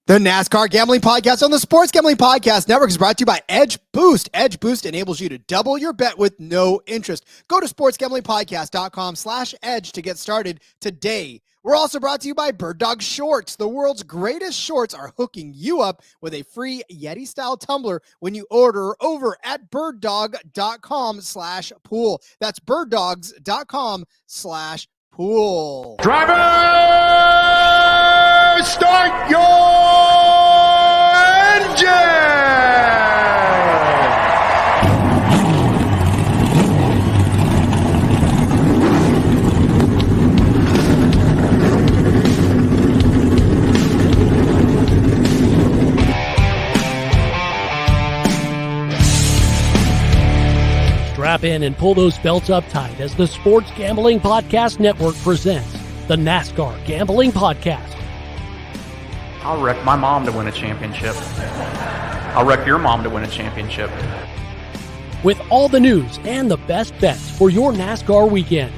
The NASCAR Gambling Podcast on the Sports Gambling Podcast Network is brought to you by EdgeBoost. EdgeBoost enables you to double your bet with no interest. Go to sportsgamblingpodcast.com/edge to get started today. We're also brought to you by BIRDDOGS Shorts. The world's greatest shorts are hooking you up with a free Yeti-style tumbler when you order over at birddog.com/pool. That's birddogs.com/pool. Driver, start your engine! Strap in and pull those belts up tight as the Sports Gambling Podcast Network presents the NASCAR Gambling Podcast. I'll wreck my mom to win a championship. I'll wreck your mom to win a championship. With all the news and the best bets for your NASCAR weekend.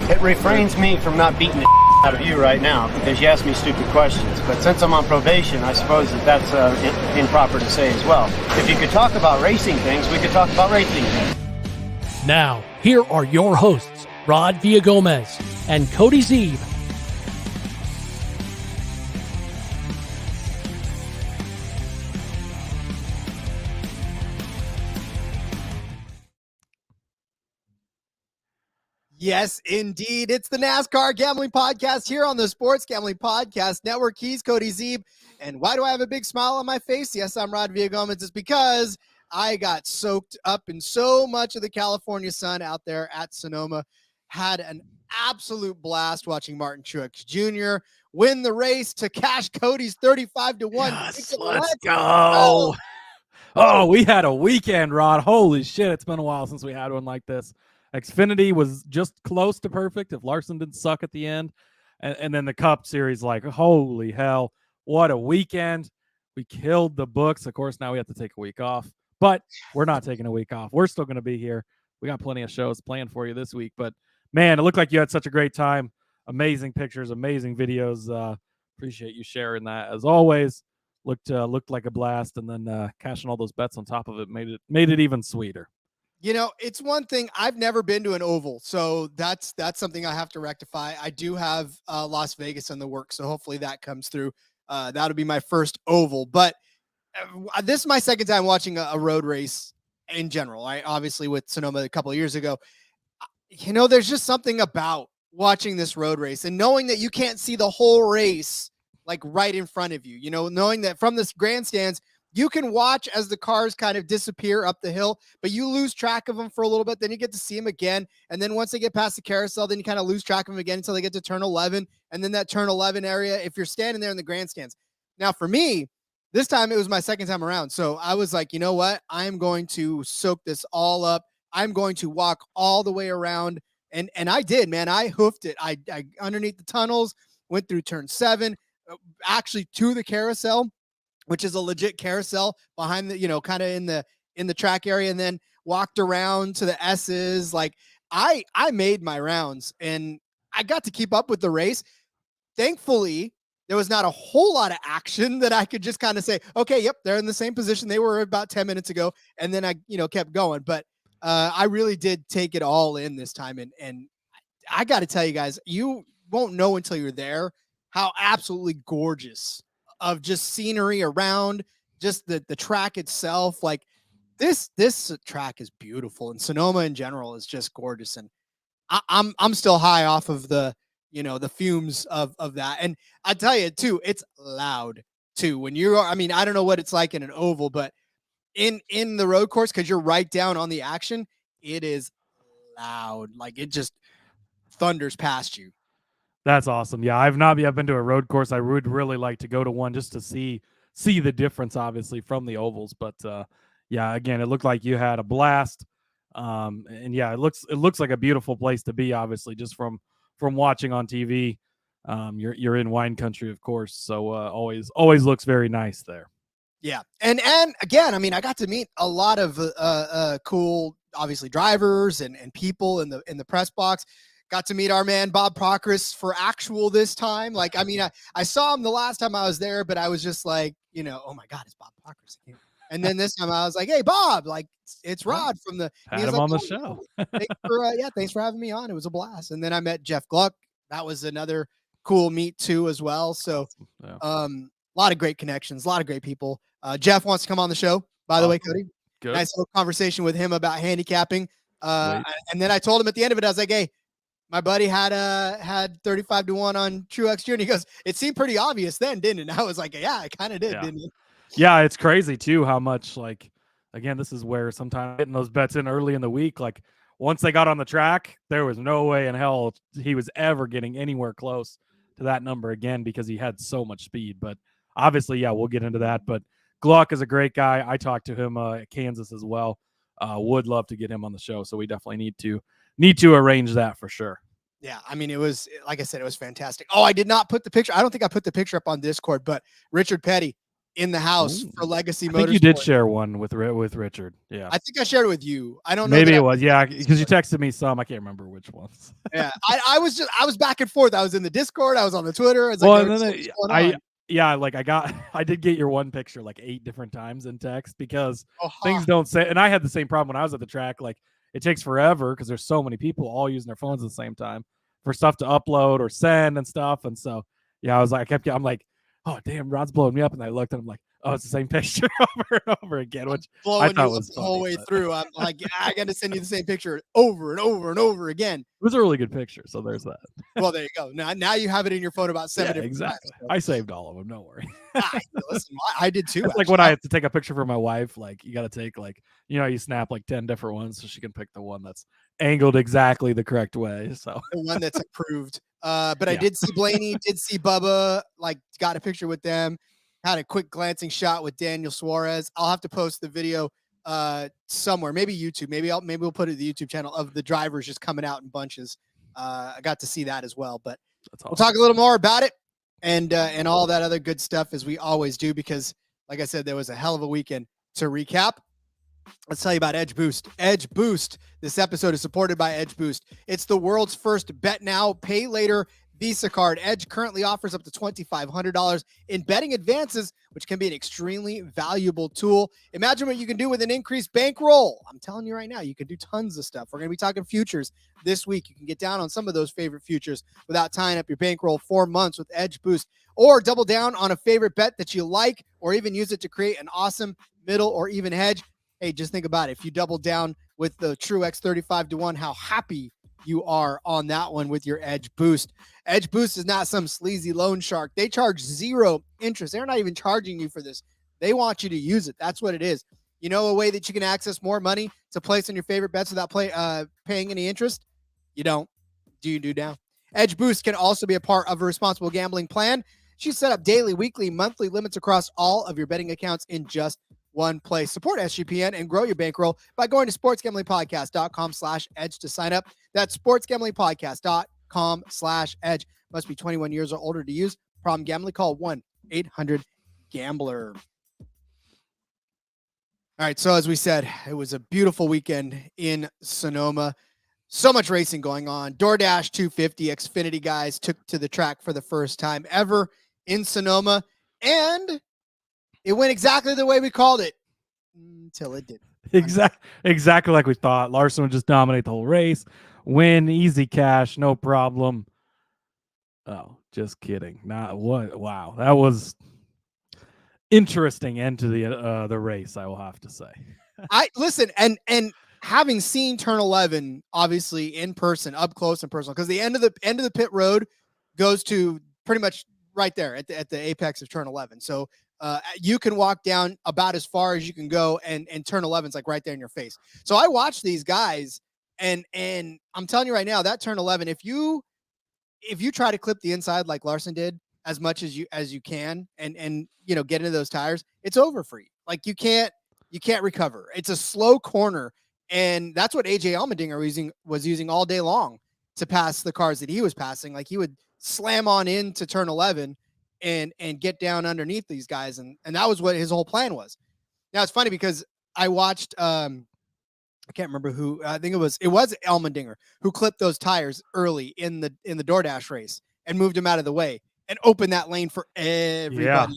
It refrains me from not beating the out of you right now because you asked me stupid questions. But since I'm on probation, I suppose that's improper to say as well. If you could talk about racing things, we could talk about racing things. Now, here are your hosts, Rod Villagomez and Cody Zeeb. Yes, indeed. It's the NASCAR Gambling Podcast here on the Sports Gambling Podcast Network. He's Cody Zeeb. And why do I have a big smile on my face? Yes, I'm Rod Villagomez. It's because I got soaked up in so much of the California sun out there at Sonoma. Had an absolute blast watching Marin Truex Jr. win the race to cash Cody's 35-1. Yes, let's go. Oh, we had a weekend, Rod. Holy shit, it's been a while since we had one like this. Xfinity was just close to perfect if Larson didn't suck at the end. And then the Cup Series, like, holy hell, what a weekend. We killed the books. Of course, now we have to take a week off. But we're not taking a week off. We're still going to be here. We got plenty of shows planned for you this week. But, man, it looked like you had such a great time. Amazing pictures, amazing videos. Appreciate you sharing that. As always, looked like a blast. And then cashing all those bets on top of it made it even sweeter. You know, it's one thing. I've never been to an oval, so that's something I have to rectify. I do have Las Vegas in the works, so hopefully that comes through. That'll be my first oval. But this is my second time watching a road race in general. Right? Obviously with Sonoma a couple of years ago. You know, there's just something about watching this road race and knowing that you can't see the whole race like right in front of you. You know, knowing that from this grandstands, you can watch as the cars kind of disappear up the hill, but you lose track of them for a little bit. Then you get to see them again. And then once they get past the carousel, then you kind of lose track of them again until they get to turn 11. And then that turn 11 area, if you're standing there in the grandstands. Now for me, this time it was my second time around. So I was like, you know what? I'm going to soak this all up. I'm going to walk all the way around. And I did, man. I hoofed it. I underneath the tunnels, went through turn 7, actually to the carousel, which is a legit carousel behind the, you know, kind of in the track area, and then walked around to the S's. Like I made my rounds and I got to keep up with the race. Thankfully, there was not a whole lot of action that I could just kind of say, okay, yep, they're in the same position they were about 10 minutes ago. And then I, kept going. But I really did take it all in this time. And I got to tell you guys, you won't know until you're there how absolutely gorgeous of just scenery around, just the track itself. Like this track is beautiful, and Sonoma in general is just gorgeous. And I'm still high off of the fumes of that. And I tell you too, it's loud too. When you're, I don't know what it's like in an oval, but in the road course, cause you're right down on the action, it is loud. Like it just thunders past you. That's awesome. Yeah, I've been to a road course. I would really like to go to one just to see the difference, obviously, from the ovals. But yeah, again, it looked like you had a blast. And yeah, it looks like a beautiful place to be, obviously, just from watching on TV. You're in wine country, of course, so always looks very nice there. Yeah, and again, I got to meet a lot of cool, obviously, drivers and people in the press box. Got to meet our man Bob Procris for actual this time. Like, I mean, I saw him the last time I was there, but I was just like, oh my God, it's Bob Procris again. And then this time I was like, hey, Bob, like it's Rod from the. Had him like, on the show. Thanks for having me on. It was a blast. And then I met Jeff Gluck. That was another cool meet too, as well. So, a lot of great connections, a lot of great people. Jeff wants to come on the show, by the way, Cody. Good. Nice little conversation with him about handicapping. And then I told him at the end of it, I was like, hey, my buddy had 35-1 on Truex Jr. He goes, it seemed pretty obvious then, didn't it? And I was like, yeah, it kind of did, didn't it? Yeah, it's crazy too how much, like, again, this is where sometimes getting those bets in early in the week, like once they got on the track, there was no way in hell he was ever getting anywhere close to that number again because he had so much speed. But obviously, we'll get into that. But Gluck is a great guy. I talked to him at Kansas as well. Would love to get him on the show. So we definitely need to arrange that for sure. Yeah, I mean, it was, like I said, it was fantastic. Oh, I did not put the picture. I don't think I put the picture up on Discord, but Richard Petty in the house for Legacy Motorsport. I think you did share one with Richard. Yeah, I think I shared it with you. I don't know. Maybe it was, because you texted me some. I can't remember which ones. Yeah, I was back and forth. I was in the Discord. I was on the Twitter. I was I did get your one picture like 8 different times in text because things don't say. And I had the same problem when I was at the track. Like, it takes forever because there's so many people all using their phones at the same time for stuff to upload or send and stuff. And so, I'm like, oh, damn, Rod's blowing me up. And I looked and I'm like, oh, it's the same picture over and over again, which I thought was the whole way through. I'm like, I got to send you the same picture over and over and over again. It was a really good picture. So there's that. Well, there you go. Now you have it in your phone about 7 different exactly. times, so. I saved all of them. Don't worry. Listen, I did too. It's like when I have to take a picture for my wife, like you got to take you snap like 10 different ones so she can pick the one that's angled exactly the correct way. So the one that's approved. But I did see Blaney, did see Bubba, like got a picture with them, had a quick glancing shot with Daniel Suarez. I'll have to post the video somewhere, maybe YouTube. Maybe we'll put it in the YouTube channel of the drivers just coming out in bunches. I got to see that as well, but we'll talk a little more about it and all that other good stuff as we always do, because like I said, there was a hell of a weekend to recap. Let's tell you about EdgeBoost. EdgeBoost. This episode is supported by EdgeBoost. It's the world's first bet now, pay later Visa card. Edge currently offers up to $2,500 in betting advances, which can be an extremely valuable tool. Imagine what you can do with an increased bankroll. I'm telling you right now, you can do tons of stuff. We're going to be talking futures this week. You can get down on some of those favorite futures without tying up your bankroll 4 months with EdgeBoost, or double down on a favorite bet that you like, or even use it to create an awesome middle or even hedge. Hey, just think about it. If you double down with the Truex 35-1, how happy you are on that one with your EdgeBoost. EdgeBoost is not some sleazy loan shark. They charge 0 interest. They're not even charging you for this. They want you to use it. That's what it is. You know a way that you can access more money to place on your favorite bets without paying any interest? You don't. Do you do now? EdgeBoost can also be a part of a responsible gambling plan. She's set up daily, weekly, monthly limits across all of your betting accounts in just one place. Support SGPN and grow your bankroll by going to sportsgamblingpodcast.com/edge to sign up. That's sportsgamblingpodcast.com/edge. Must be 21 years or older to use. Problem gambling, call 1-800-GAMBLER. All right, so as we said, it was a beautiful weekend in Sonoma. So much racing going on. DoorDash 250 Xfinity guys took to the track for the first time ever in Sonoma, and it went exactly the way we called it until it didn't. Exactly like we thought. Larson would just dominate the whole race, win, easy cash, no problem. Oh, just kidding. Not what? Wow, that was interesting end to the race, I will have to say. I listen, and having seen turn 11, obviously in person, up close and personal, because the end of the pit road goes to pretty much right there at the apex of turn 11. So you can walk down about as far as you can go, and turn 11 is like right there in your face. So I watched these guys, and I'm telling you right now, that turn 11, if you try to clip the inside like Larson did as much as you can, and get into those tires, it's over for you. Like you can't recover. It's a slow corner, and that's what AJ Allmendinger was using all day long to pass the cars that he was passing. Like he would slam on into turn 11 and get down underneath these guys, and that was what his whole plan was. Now it's funny because I watched I can't remember who. I think it was Elmendinger who clipped those tires early in the DoorDash race and moved him out of the way and opened that lane for everybody else.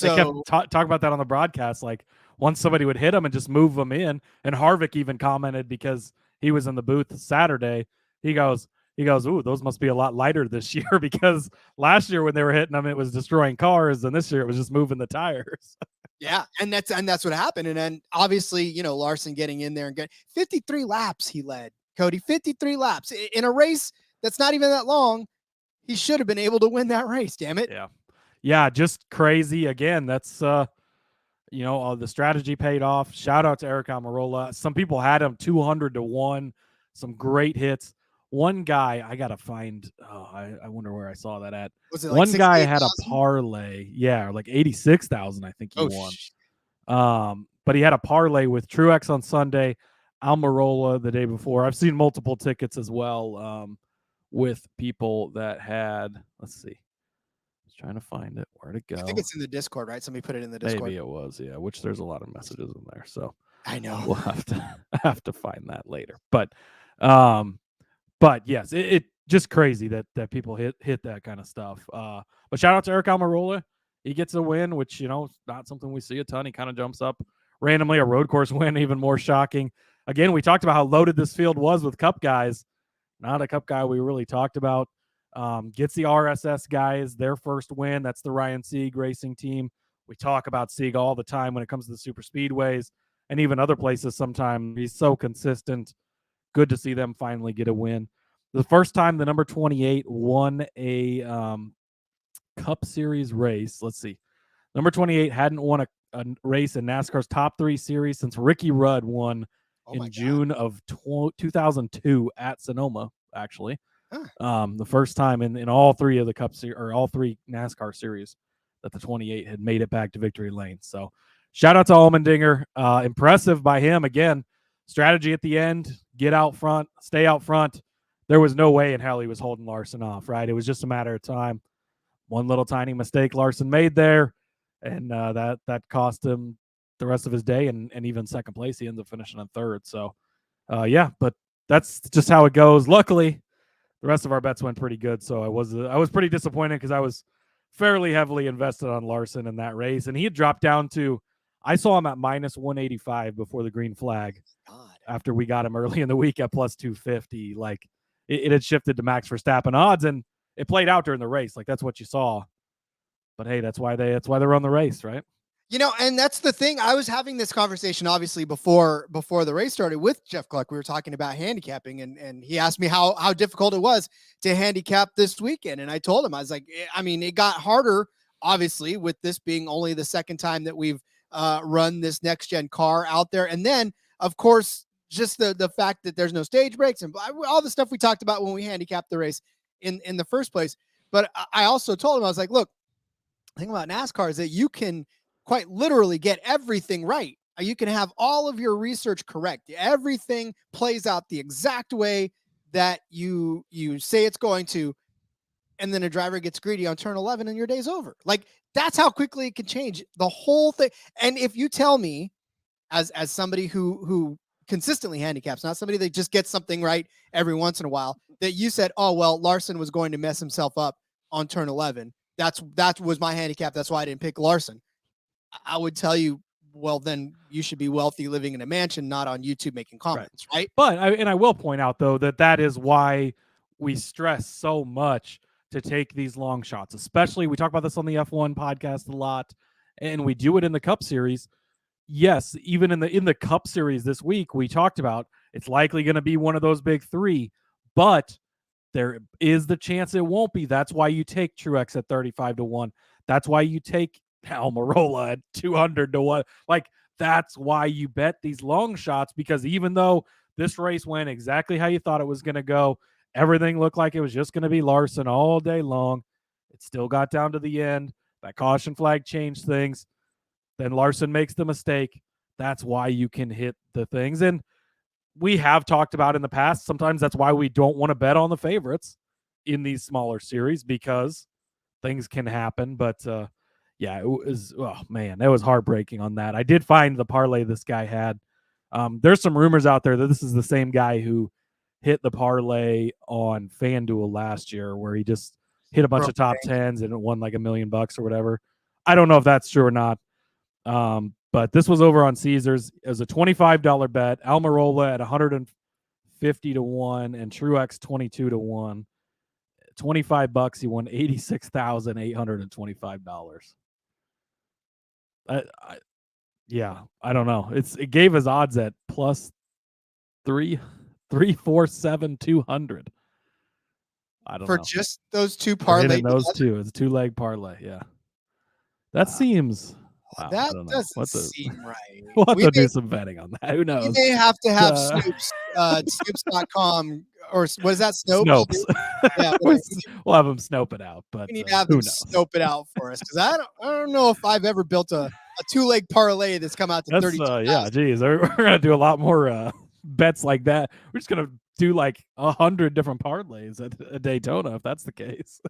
They kept So talking about that on the broadcast. Like once somebody would hit him and just move them in, and Harvick even commented because he was in the booth Saturday. He goes, "Ooh, those must be a lot lighter this year because last year when they were hitting them, it was destroying cars, and this year it was just moving the tires." yeah, and that's what happened. And then obviously, Larson getting in there and getting 53 laps he led. Cody, 53 laps in a race that's not even that long. He should have been able to win that race, damn it. Yeah, just crazy. Again, that's the strategy paid off. Shout out to Eric Almirola. Some people had him 200-1, some great hits. One guy, I gotta find. I wonder where I saw that at. Was it like one guy had a 68,000? parlay, like 86,000. I think he won. But he had a parlay with Truex on Sunday, Almirola the day before. I've seen multiple tickets as well with people that had. Let's see. I was trying to find it. Where'd it go? I think it's in the Discord, right? Somebody put it in the Discord. Maybe it was, yeah. Which there's a lot of messages in there, so I know we'll have to find that later. But yes, it just crazy that people hit that kind of stuff. But shout out to Eric Almirola. He gets a win, which not something we see a ton. He kind of jumps up randomly. A road course win, even more shocking. Again, we talked about how loaded this field was with Cup guys. Not a Cup guy we really talked about. Gets the RSS guys their first win. That's the Ryan Sieg racing team. We talk about Sieg all the time when it comes to the super speedways and even other places sometimes. He's so consistent. Good to see them finally get a win. The first time the number 28 won a Cup Series race. Let's see. Number 28 hadn't won a race in NASCAR's top 3 series since Ricky Rudd won in June of 2002 at Sonoma, actually. The first time in all 3 of the Cup Series, or all 3 NASCAR series, that the 28 had made it back to victory lane. So shout out to Allmendinger. Impressive by him. Again, strategy at the end, get out front, stay out front. There was no way in hell he was holding Larson off, right? It was just a matter of time. One little tiny mistake Larson made there, and that cost him the rest of his day and even second place. He ends up finishing in third. So, but that's just how it goes. Luckily, the rest of our bets went pretty good. So I was pretty disappointed because I was fairly heavily invested on Larson in that race, and he had dropped down to, I saw him at minus 185 before the green flag. After we got him early in the week at plus 250, like it had shifted to Max Verstappen odds, and it played out during the race. Like that's what you saw. But hey, that's why they run the race, right? And that's the thing. I was having this conversation obviously before the race started with Jeff Gluck. We were talking about handicapping, and he asked me how difficult it was to handicap this weekend. And I told him, I was like, I mean, it got harder, obviously, with this being only the second time that we've run this next gen car out there. And then, of course, just the fact that there's no stage breaks and all the stuff we talked about when we handicapped the race in the first place. But I also told him, I was like, look, the thing about NASCAR is that you can quite literally get everything right. You can have all of your research correct. Everything plays out the exact way that you say it's going to, and then a driver gets greedy on turn 11 and your day's over. Like, that's how quickly it can change the whole thing. And if you tell me, as somebody who consistently handicaps, not somebody that just gets something right every once in a while, that you said, oh, well, Larson was going to mess himself up on turn 11. That was my handicap. That's why I didn't pick Larson. I would tell you, well, then you should be wealthy living in a mansion, not on YouTube making comments, right? But I will point out, though, that is why we stress so much to take these long shots, especially we talk about this on the F1 podcast a lot, and we do it in the Cup Series. Yes, even in the Cup Series this week, we talked about it's likely going to be one of those big 3, but there is the chance it won't be. That's why you take Truex at 35-1. That's why you take Almirola at 200-1. Like, that's why you bet these long shots, because even though this race went exactly how you thought it was going to go, everything looked like it was just going to be Larson all day long, it still got down to the end. That caution flag changed things. Then Larson makes the mistake. That's why you can hit the things. And we have talked about in the past, sometimes that's why we don't want to bet on the favorites in these smaller series, because things can happen. But yeah, it was, oh man, that was heartbreaking on that. I did find the parlay this guy had. There's some rumors out there that this is the same guy who hit the parlay on FanDuel last year, where he just hit a bunch of top tens and it won like $1 million or whatever. I don't know if that's true or not. But this was over on Caesars. It was a $25 bet. Almirola at 150 to 1 and Truex 22 to 1. $25. He won $86,825. Yeah, I don't know. It gave his odds at plus 347 200. I don't know. For just those two parlays. Those two. It's a 2-leg parlay. Yeah. That seems wow, that I don't know. doesn't seem right. We'll have to do some betting on that. Who knows? We may have to have Snoops, Snoops.com, or what is that? Snopes? Yeah, we'll have them snope it out. But we need to have them snope it out for us, because I don't know if I've ever built a 2-leg parlay that's come out to 32,000. Yeah, geez, we're gonna do a lot more bets like that. We're just gonna do like 100 different parlays at Daytona if that's the case.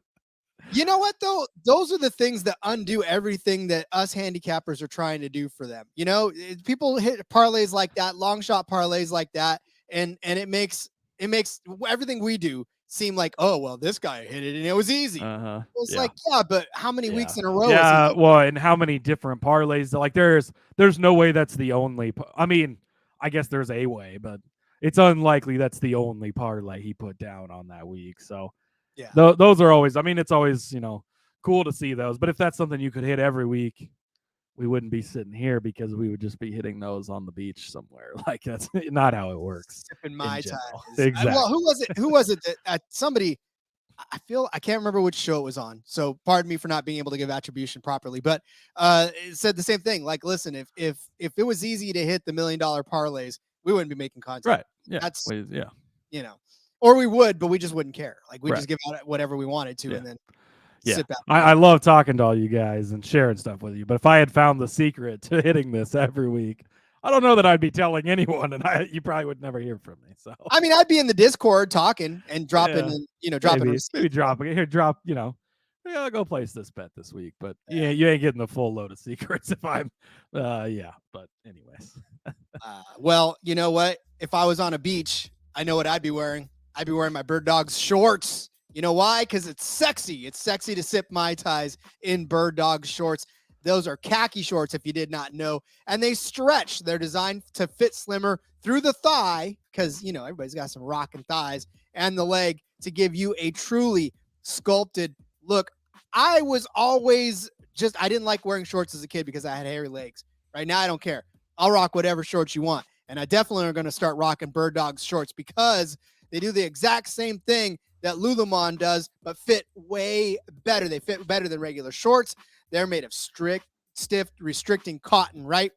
You know what, though? Those are the things that undo everything that us handicappers are trying to do for them. You know, people hit parlays like that, long shot parlays like that, and it makes everything we do seem like, oh, well, this guy hit it and it was easy. It's like, yeah, but how many weeks in a row? Yeah, well, and how many different parlays? Like, there's no way that's the only. I mean, I guess there's a way, but it's unlikely that's the only parlay he put down on that week. So. Yeah, those are always, I mean, it's always, cool to see those. But if that's something you could hit every week, we wouldn't be sitting here because we would just be hitting those on the beach somewhere. Like, that's not how it works. Sipping Mai Tais. Exactly. Well, who was it that somebody, I can't remember which show it was on. So pardon me for not being able to give attribution properly, but it said the same thing. Like, listen, if it was easy to hit the $1 million parlays, we wouldn't be making content. Right. Yeah. That's, yeah. Or we would, but we just wouldn't care. Like, we just give out whatever we wanted to, and then sit back. I love talking to all you guys and sharing stuff with you. But if I had found the secret to hitting this every week, I don't know that I'd be telling anyone, and you probably would never hear from me. So I mean, I'd be in the Discord talking and dropping, dropping maybe dropping it here. I'll go place this bet this week. But you ain't getting the full load of secrets if I'm. But anyways. Well, you know what? If I was on a beach, I know what I'd be wearing. I'd be wearing my BIRDDOGS shorts. You know why? Because it's sexy. It's sexy to sip Mai Tais in BIRDDOGS shorts. Those are khaki shorts, if you did not know. And they stretch. They're designed to fit slimmer through the thigh, because, everybody's got some rocking thighs, and the leg, to give you a truly sculpted look. I was always I didn't like wearing shorts as a kid because I had hairy legs. Right now, I don't care. I'll rock whatever shorts you want. And I definitely are going to start rocking BIRDDOGS shorts, because they do the exact same thing that Lululemon does, but fit way better. They fit better than regular shorts. They're made of stiff, restricting cotton, right?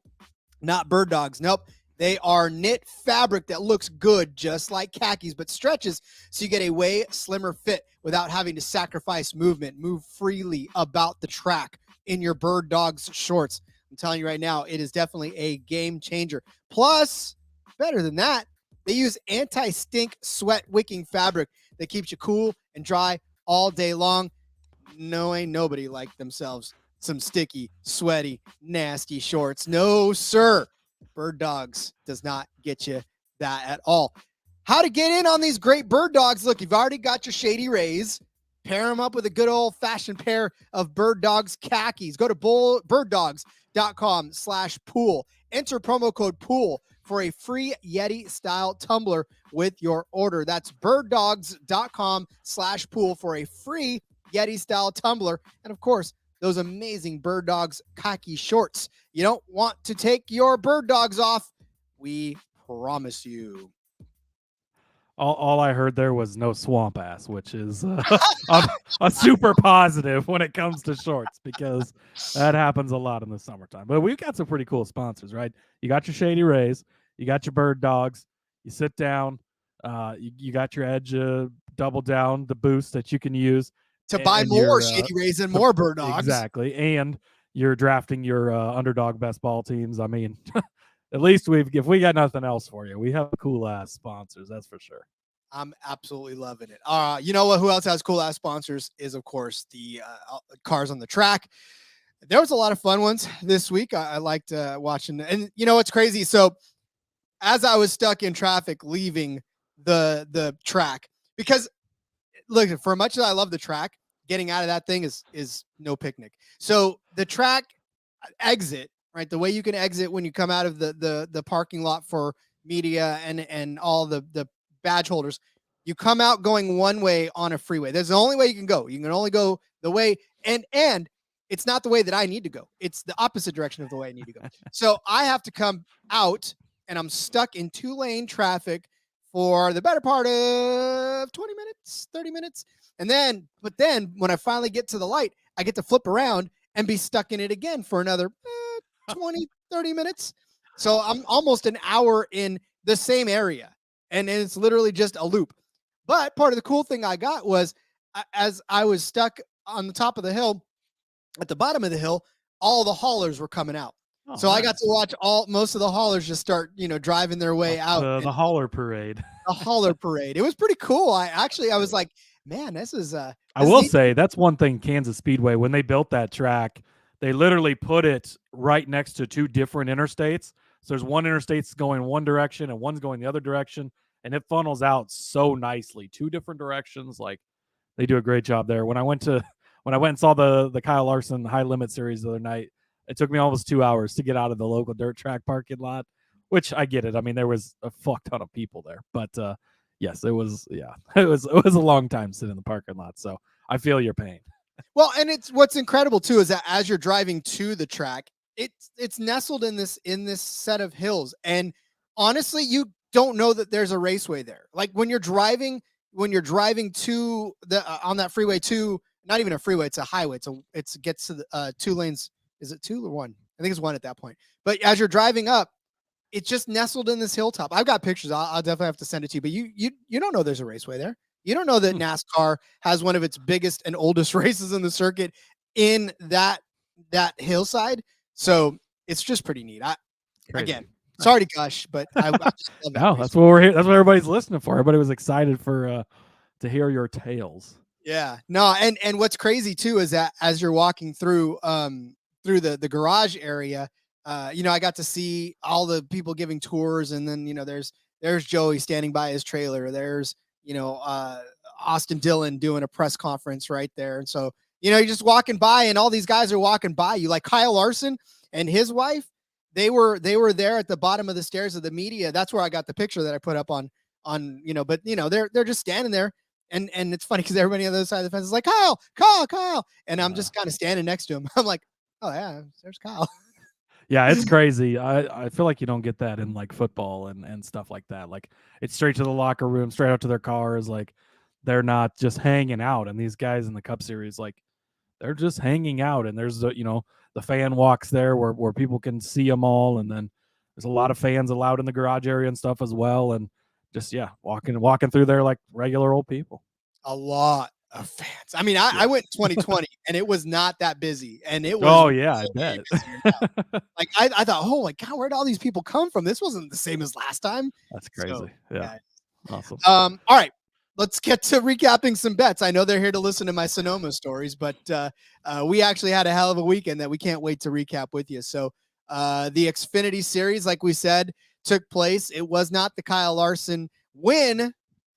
Not BIRDDOGS. Nope. They are knit fabric that looks good, just like khakis, but stretches, so you get a way slimmer fit without having to sacrifice movement. Move freely about the track in your BIRDDOGS shorts. I'm telling you right now, it is definitely a game changer. Plus, better than that, they use anti-stink sweat wicking fabric that keeps you cool and dry all day long. No, ain't nobody like themselves some sticky, sweaty, nasty shorts. No, sir. BIRDDOGS does not get you that at all. How to get in on these great BIRDDOGS? Look, you've already got your Shady Rays. Pair them up with a good old-fashioned pair of BIRDDOGS khakis. Go to birdddogs.com/pool. Enter promo code POOL for a free Yeti-style tumbler with your order. That's birddogs.com/pool for a free Yeti-style tumbler. And, of course, those amazing BIRDDOGS khaki shorts. You don't want to take your BIRDDOGS off. We promise you. All I heard there was no swamp ass, which is a super positive when it comes to shorts, because that happens a lot in the summertime. But we've got some pretty cool sponsors, right? You got your Shady Rays, you got your BIRDDOGS, you sit down, you got your Edge Double Down, the boost that you can use to buy more Shady Rays and more BIRDDOGS. Exactly. And you're drafting your underdog best ball teams. I mean, at least if we got nothing else for you, we have cool ass sponsors. That's for sure. I'm absolutely loving it. You know what? Who else has cool ass sponsors is, of course, the cars on the track. There was a lot of fun ones this week. I liked watching. And you know what's crazy? So as I was stuck in traffic leaving the track, because look, for much as I love the track, getting out of that thing is no picnic. So the track exit, right? The way you can exit when you come out of the parking lot for media and all the badge holders, you come out going one way on a freeway. There's the only way you can go. You can only go the way, and it's not the way that I need to go. It's the opposite direction of the way I need to go. So I have to come out, and I'm stuck in 2-lane traffic for the better part of 20 minutes, 30 minutes. But then when I finally get to the light, I get to flip around and be stuck in it again for another 20, 30 minutes. So I'm almost an hour in the same area, and it's literally just a loop. But part of the cool thing I got was, as I was stuck on the top of the hill, at the bottom of the hill, all the haulers were coming out. Oh, so nice. I got to watch most of the haulers just start, driving their way out. The hauler parade. The hauler parade. It was pretty cool. I was like, man, this is I will say that's one thing. Kansas Speedway, when they built that track, they literally put it right next to 2 different interstates. So there's one interstate's going one direction and one's going the other direction, and it funnels out so nicely. 2 different directions. Like, they do a great job there. When I went and saw the Kyle Larson High Limit Series the other night, it took me almost 2 hours to get out of the local dirt track parking lot, which I get it. I mean, there was a fuck ton of people there, but yes, it was a long time sitting in the parking lot. So I feel your pain. Well, and it's what's incredible too is that as you're driving to the track, it's nestled in this set of hills, and honestly, you don't know that there's a raceway there. Like when you're driving to the on that freeway to, not even a freeway, it's a highway. It gets to the 2 lanes. Is it 2 or 1? I think it's 1 at that point. But as you're driving up, it's just nestled in this hilltop. I've got pictures. I'll definitely have to send it to you. But you don't know there's a raceway there. You don't know that NASCAR has one of its biggest and oldest races in the circuit in that hillside. So it's just pretty neat. Again, sorry to gush, but I just love that. No, that's what we're here. That's what everybody's listening for. Everybody was excited for to hear your tales. Yeah, no, and what's crazy too is that as you're walking through the garage area, I got to see all the people giving tours, and then there's Joey standing by his trailer. There's Austin Dillon doing a press conference right there, and so you're just walking by, and all these guys are walking by you, like Kyle Larson and his wife. They were there at the bottom of the stairs of the media. That's where I got the picture that I put up on. But they're just standing there. And it's funny because everybody on the other side of the fence is like, Kyle. And I'm just kind of standing next to him. I'm like, oh yeah, there's Kyle. Yeah, it's crazy. I feel like you don't get that in like football and stuff like that. Like, it's straight to the locker room, straight out to their cars. Like, they're not just hanging out. And these guys in the Cup Series, like, they're just hanging out. And there's the fan walks there where people can see them all. And then there's a lot of fans allowed in the garage area and stuff as well. And just walking through there like regular old people. A lot of fans. I mean, I went in 2020 and it was not that busy, and it was. Oh yeah, I bet. Like I thought, oh my god, where'd all these people come from? This wasn't the same as last time. That's crazy. So, yeah, awesome. All right, let's get to recapping some bets. I know they're here to listen to my Sonoma stories, but we actually had a hell of a weekend that we can't wait to recap with you. So the Xfinity Series, like we said, took place. It was not the Kyle Larson win,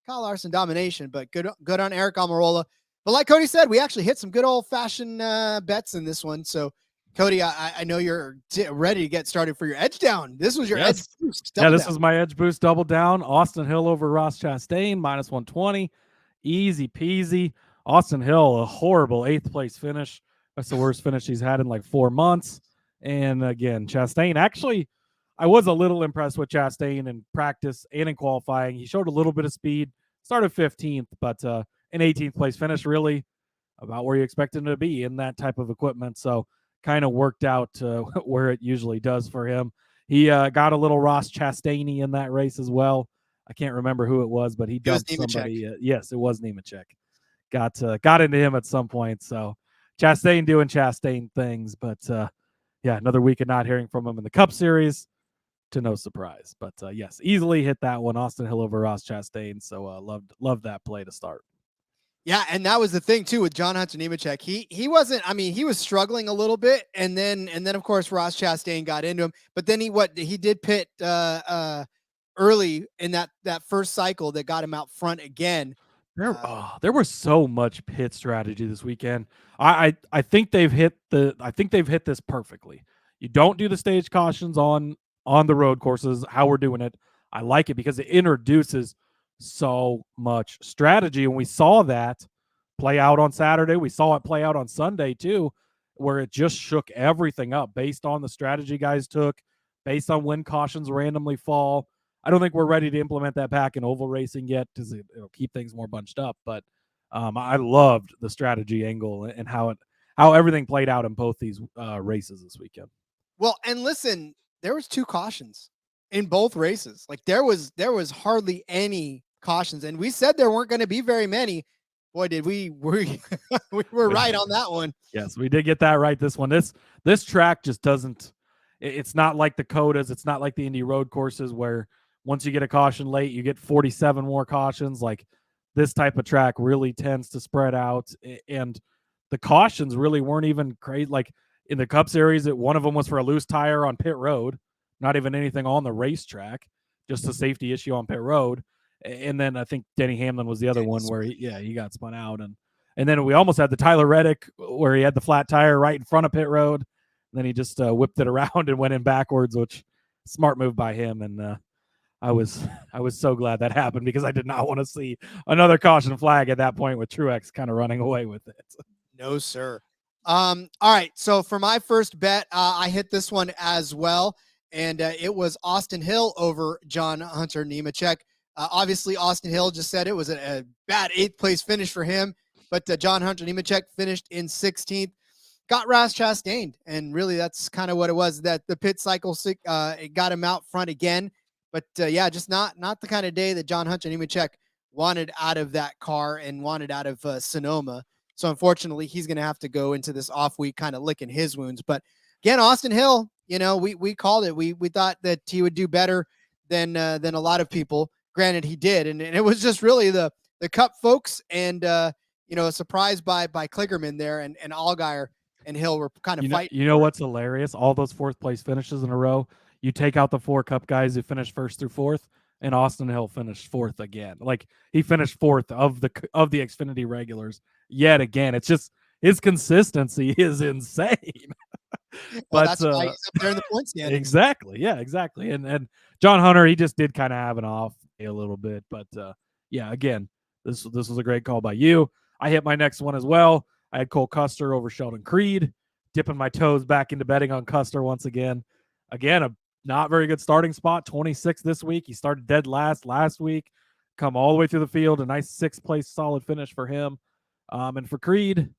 Kyle Larson domination, but good on Eric Almirola. But like Cody said, we actually hit some good old-fashioned bets in this one. So, Cody, I know you're ready to get started for your edge down. This was your edge boost. This is my edge boost double down. Austin Hill over Ross Chastain, -120. Easy peasy. Austin Hill, a horrible 8th place finish. That's the worst finish he's had in like 4 months. And again, Chastain, actually, I was a little impressed with Chastain in practice and in qualifying. He showed a little bit of speed, started 15th, but an 18th place finish, really about where you expect him to be in that type of equipment. So kind of worked out where it usually does for him. He got a little Ross Chastain in that race as well. I can't remember who it was, but he dumped somebody. Yes, it was Nemechek. Got into him at some point. So Chastain doing Chastain things, but another week of not hearing from him in the Cup Series. To no surprise, but yes, easily hit that one. Austin Hill over Ross Chastain. So loved that play to start. Yeah, and that was the thing too with John Hunter Nemechek. He wasn't. I mean, he was struggling a little bit, and then of course Ross Chastain got into him. But then he did pit early in that first cycle that got him out front again. There was so much pit strategy this weekend. I think they've hit this perfectly. You don't do the stage cautions on the road courses, how we're doing it. I like it because it introduces so much strategy, and we saw that play out on Saturday. We saw it play out on Sunday too, where it just shook everything up based on the strategy guys took, based on when cautions randomly fall. I don't think we're ready to implement that back in oval racing yet because it'll keep things more bunched up. But I loved the strategy angle and how everything played out in both these races this weekend. Well, and listen, there was 2 cautions in both races. Like there was hardly any cautions, and we said there weren't going to be very many. Boy, did we were right on that one. Yes, we did get that right. This one, this track just doesn't. It's not like the Codas. It's not like the Indy road courses where once you get a caution late, you get 47 more cautions. Like this type of track really tends to spread out, and the cautions really weren't even crazy. Like in the Cup Series, one of them was for a loose tire on pit road, not even anything on the racetrack, just a safety issue on pit road. And then I think Denny Hamlin was the other one where he got spun out, and then we almost had the Tyler Reddick where he had the flat tire right in front of pit road. And then he just whipped it around and went in backwards, which smart move by him. And I was so glad that happened because I did not want to see another caution flag at that point with Truex kind of running away with it. No, sir. All right. So for my first bet, I hit this one as well. And it was Austin Hill over John Hunter Nemechek. Obviously, Austin Hill just said it was a bad 8th place finish for him. But John Hunter Nemechek finished in 16th. Got Ross Chastained. And really, that's kind of what it was. That the pit cycle it got him out front again. But yeah, just not the kind of day that John Hunter Nemechek wanted out of that car and wanted out of Sonoma. So unfortunately, he's going to have to go into this off week kind of licking his wounds. But again, Austin Hill, we called it. We thought that he would do better than a lot of people. Granted, he did, and it was just really the Cup folks and a surprise by Kligerman there and Allgaier and Hill were kind of fighting. You know what's hilarious? All those 4th place finishes in a row. You take out the 4 Cup guys who finished 1st through 4th, and Austin Hill finished 4th again. Like he finished 4th of the Xfinity regulars yet again. It's just his consistency is insane. Well, that's why he's up there in the point standings. Exactly. Yeah, exactly. And John Hunter, he just did kind of have an off day a little bit. But yeah, again, this was a great call by you. I hit my next one as well. I had Cole Custer over Sheldon Creed, dipping my toes back into betting on Custer once again. Again, a not very good starting spot, 26th this week. He started dead last week, come all the way through the field. A nice 6th place solid finish for him. And for Creed,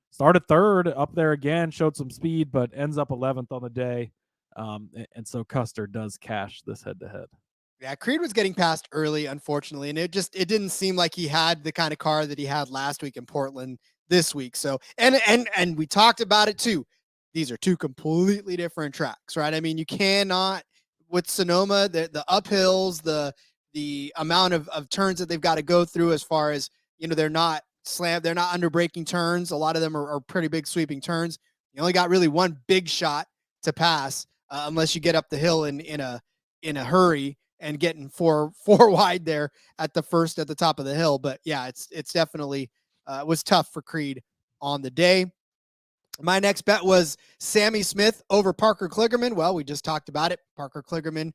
started 3rd up there again, showed some speed, but ends up 11th on the day. And so Custer does cash this head-to-head. Yeah, Creed was getting passed early, unfortunately, and it didn't seem like he had the kind of car that he had last week in Portland this week. So, and we talked about it too. These are 2 completely different tracks, right? I mean, you cannot with Sonoma, the uphills, the amount of turns that they've got to go through as far as, they're not under braking turns. A lot of them are pretty big sweeping turns. You only got really one big shot to pass unless you get up the hill in a hurry and getting four wide there at the top of the hill. But yeah, it's definitely was tough for Creed on the day. My next bet was Sammy Smith over Parker Kligerman. Well, we just talked about it. Parker Kligerman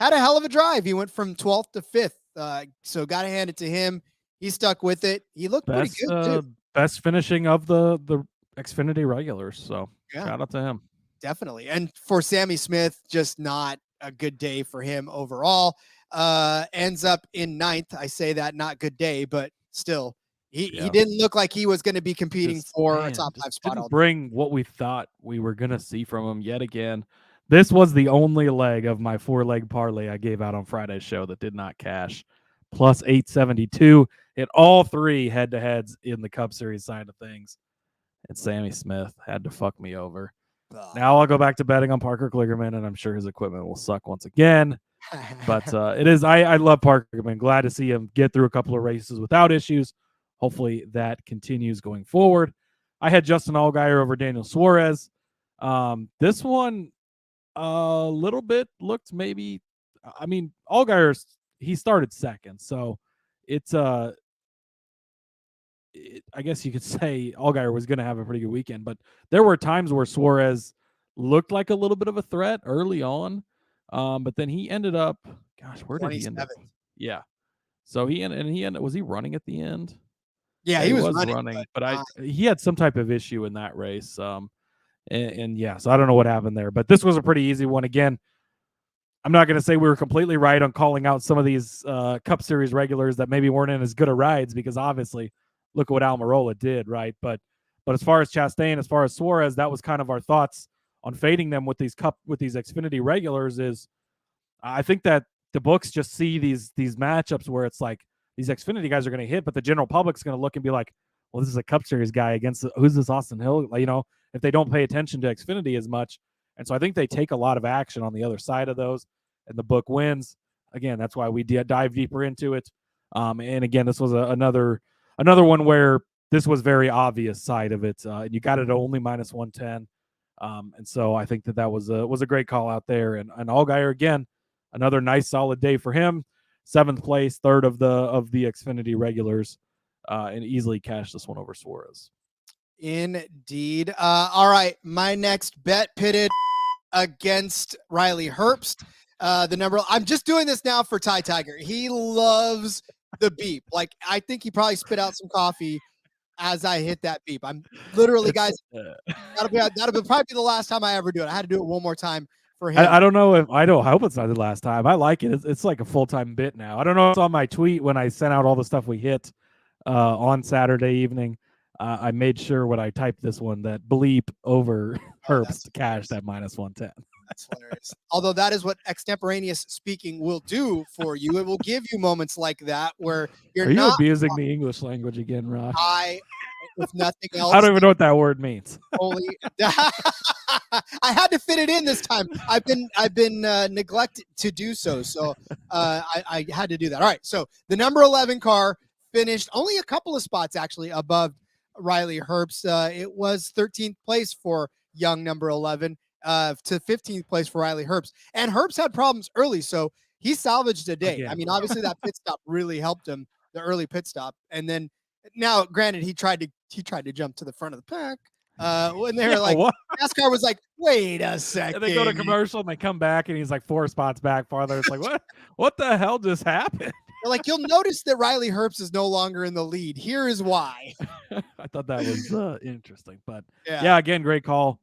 had a hell of a drive. He went from 12th to 5th. So got to hand it to him. He stuck with it. He looked pretty good too. Best finishing of the Xfinity regulars. So yeah, shout out to him. Definitely. And for Sammy Smith, just not a good day for him overall. Ends up in 9th. I say that not good day, but still. He didn't look like he was going to be competing for a top 5 spot. Didn't bring what we thought we were going to see from him yet again. This was the only leg of my 4-leg parlay I gave out on Friday's show that did not cash. Plus 872 hit all 3 head-to-heads in the Cup Series side of things. And Sammy Smith had to fuck me over. Now I'll go back to betting on Parker Kligerman, and I'm sure his equipment will suck once again. But it is. I love Parker Kligerman. Glad to see him get through a couple of races without issues. Hopefully that continues going forward. I had Justin Allgaier over Daniel Suarez. This one a little bit looked maybe I mean, Allgaier, he started second, so it's I guess you could say Allgaier was going to have a pretty good weekend, but there were times where Suarez looked like a little bit of a threat early on, but then he ended up, gosh, where did he end up? Yeah, so he ended. Was he running at the end? Yeah, he was running, but he had some type of issue in that race. And yeah, so I don't know what happened there, but this was a pretty easy one. Again, I'm not going to say we were completely right on calling out some of these Cup Series regulars that maybe weren't in as good of rides, because obviously, look at what Almirola did, right? But as far as Chastain, as far as Suarez, that was kind of our thoughts on fading them with these Xfinity regulars. Is I think that the books just see these matchups where it's like these Xfinity guys are going to hit, but the general public's going to look and be like, well, this is a Cup Series guy against who's this Austin Hill? You know, if they don't pay attention to Xfinity as much. And so I think they take a lot of action on the other side of those, and the book wins. Again, that's why we dive deeper into it. And again, this was another one where this was very obvious side of it. And you got it at only minus 110. And so I think that was a great call out there. And Allgaier, again, another nice solid day for him. 7th place, third of the Xfinity regulars, and easily cashed this one over Suarez. Indeed. All right, my next bet pitted against Riley Herbst. The number, I'm just doing this now for Ty Tiger. He loves the beep. Like, I think he probably spit out some coffee as I hit that beep. I'm literally, guys, that'll probably be the last time I ever do it. I had to do it one more time for him. I don't know if I hope it's not the last time. I like it. It's like a full-time bit now. I don't know if it's on my tweet when I sent out all the stuff we hit on Saturday evening. I made sure when I typed this one that bleep over Herbst cashed at minus 110. That's hilarious. Although that is what extemporaneous speaking will do for you. It will give you moments like that where you're Are you not abusing the English language again, Rod? If nothing else. I don't even know what that word means. Only I had to fit it in this time. I've been neglected to do so. So I had to do that. All right. So the number 11 car finished only a couple of spots actually above Riley Herbst. It was 13th place for young number 11 to 15th place for Riley Herbst. And Herbst had problems early, so he salvaged a day. Again. I mean, obviously that pit stop really helped him, the early pit stop. And then now, granted, he tried to jump to the front of the pack. When they were like, what? NASCAR was like, wait a second. And they go to commercial and they come back and he's like 4 spots back farther. It's like, what the hell just happened? They're like, you'll notice that Riley Herbst is no longer in the lead. Here is why. I thought that was interesting. But yeah, again, great call.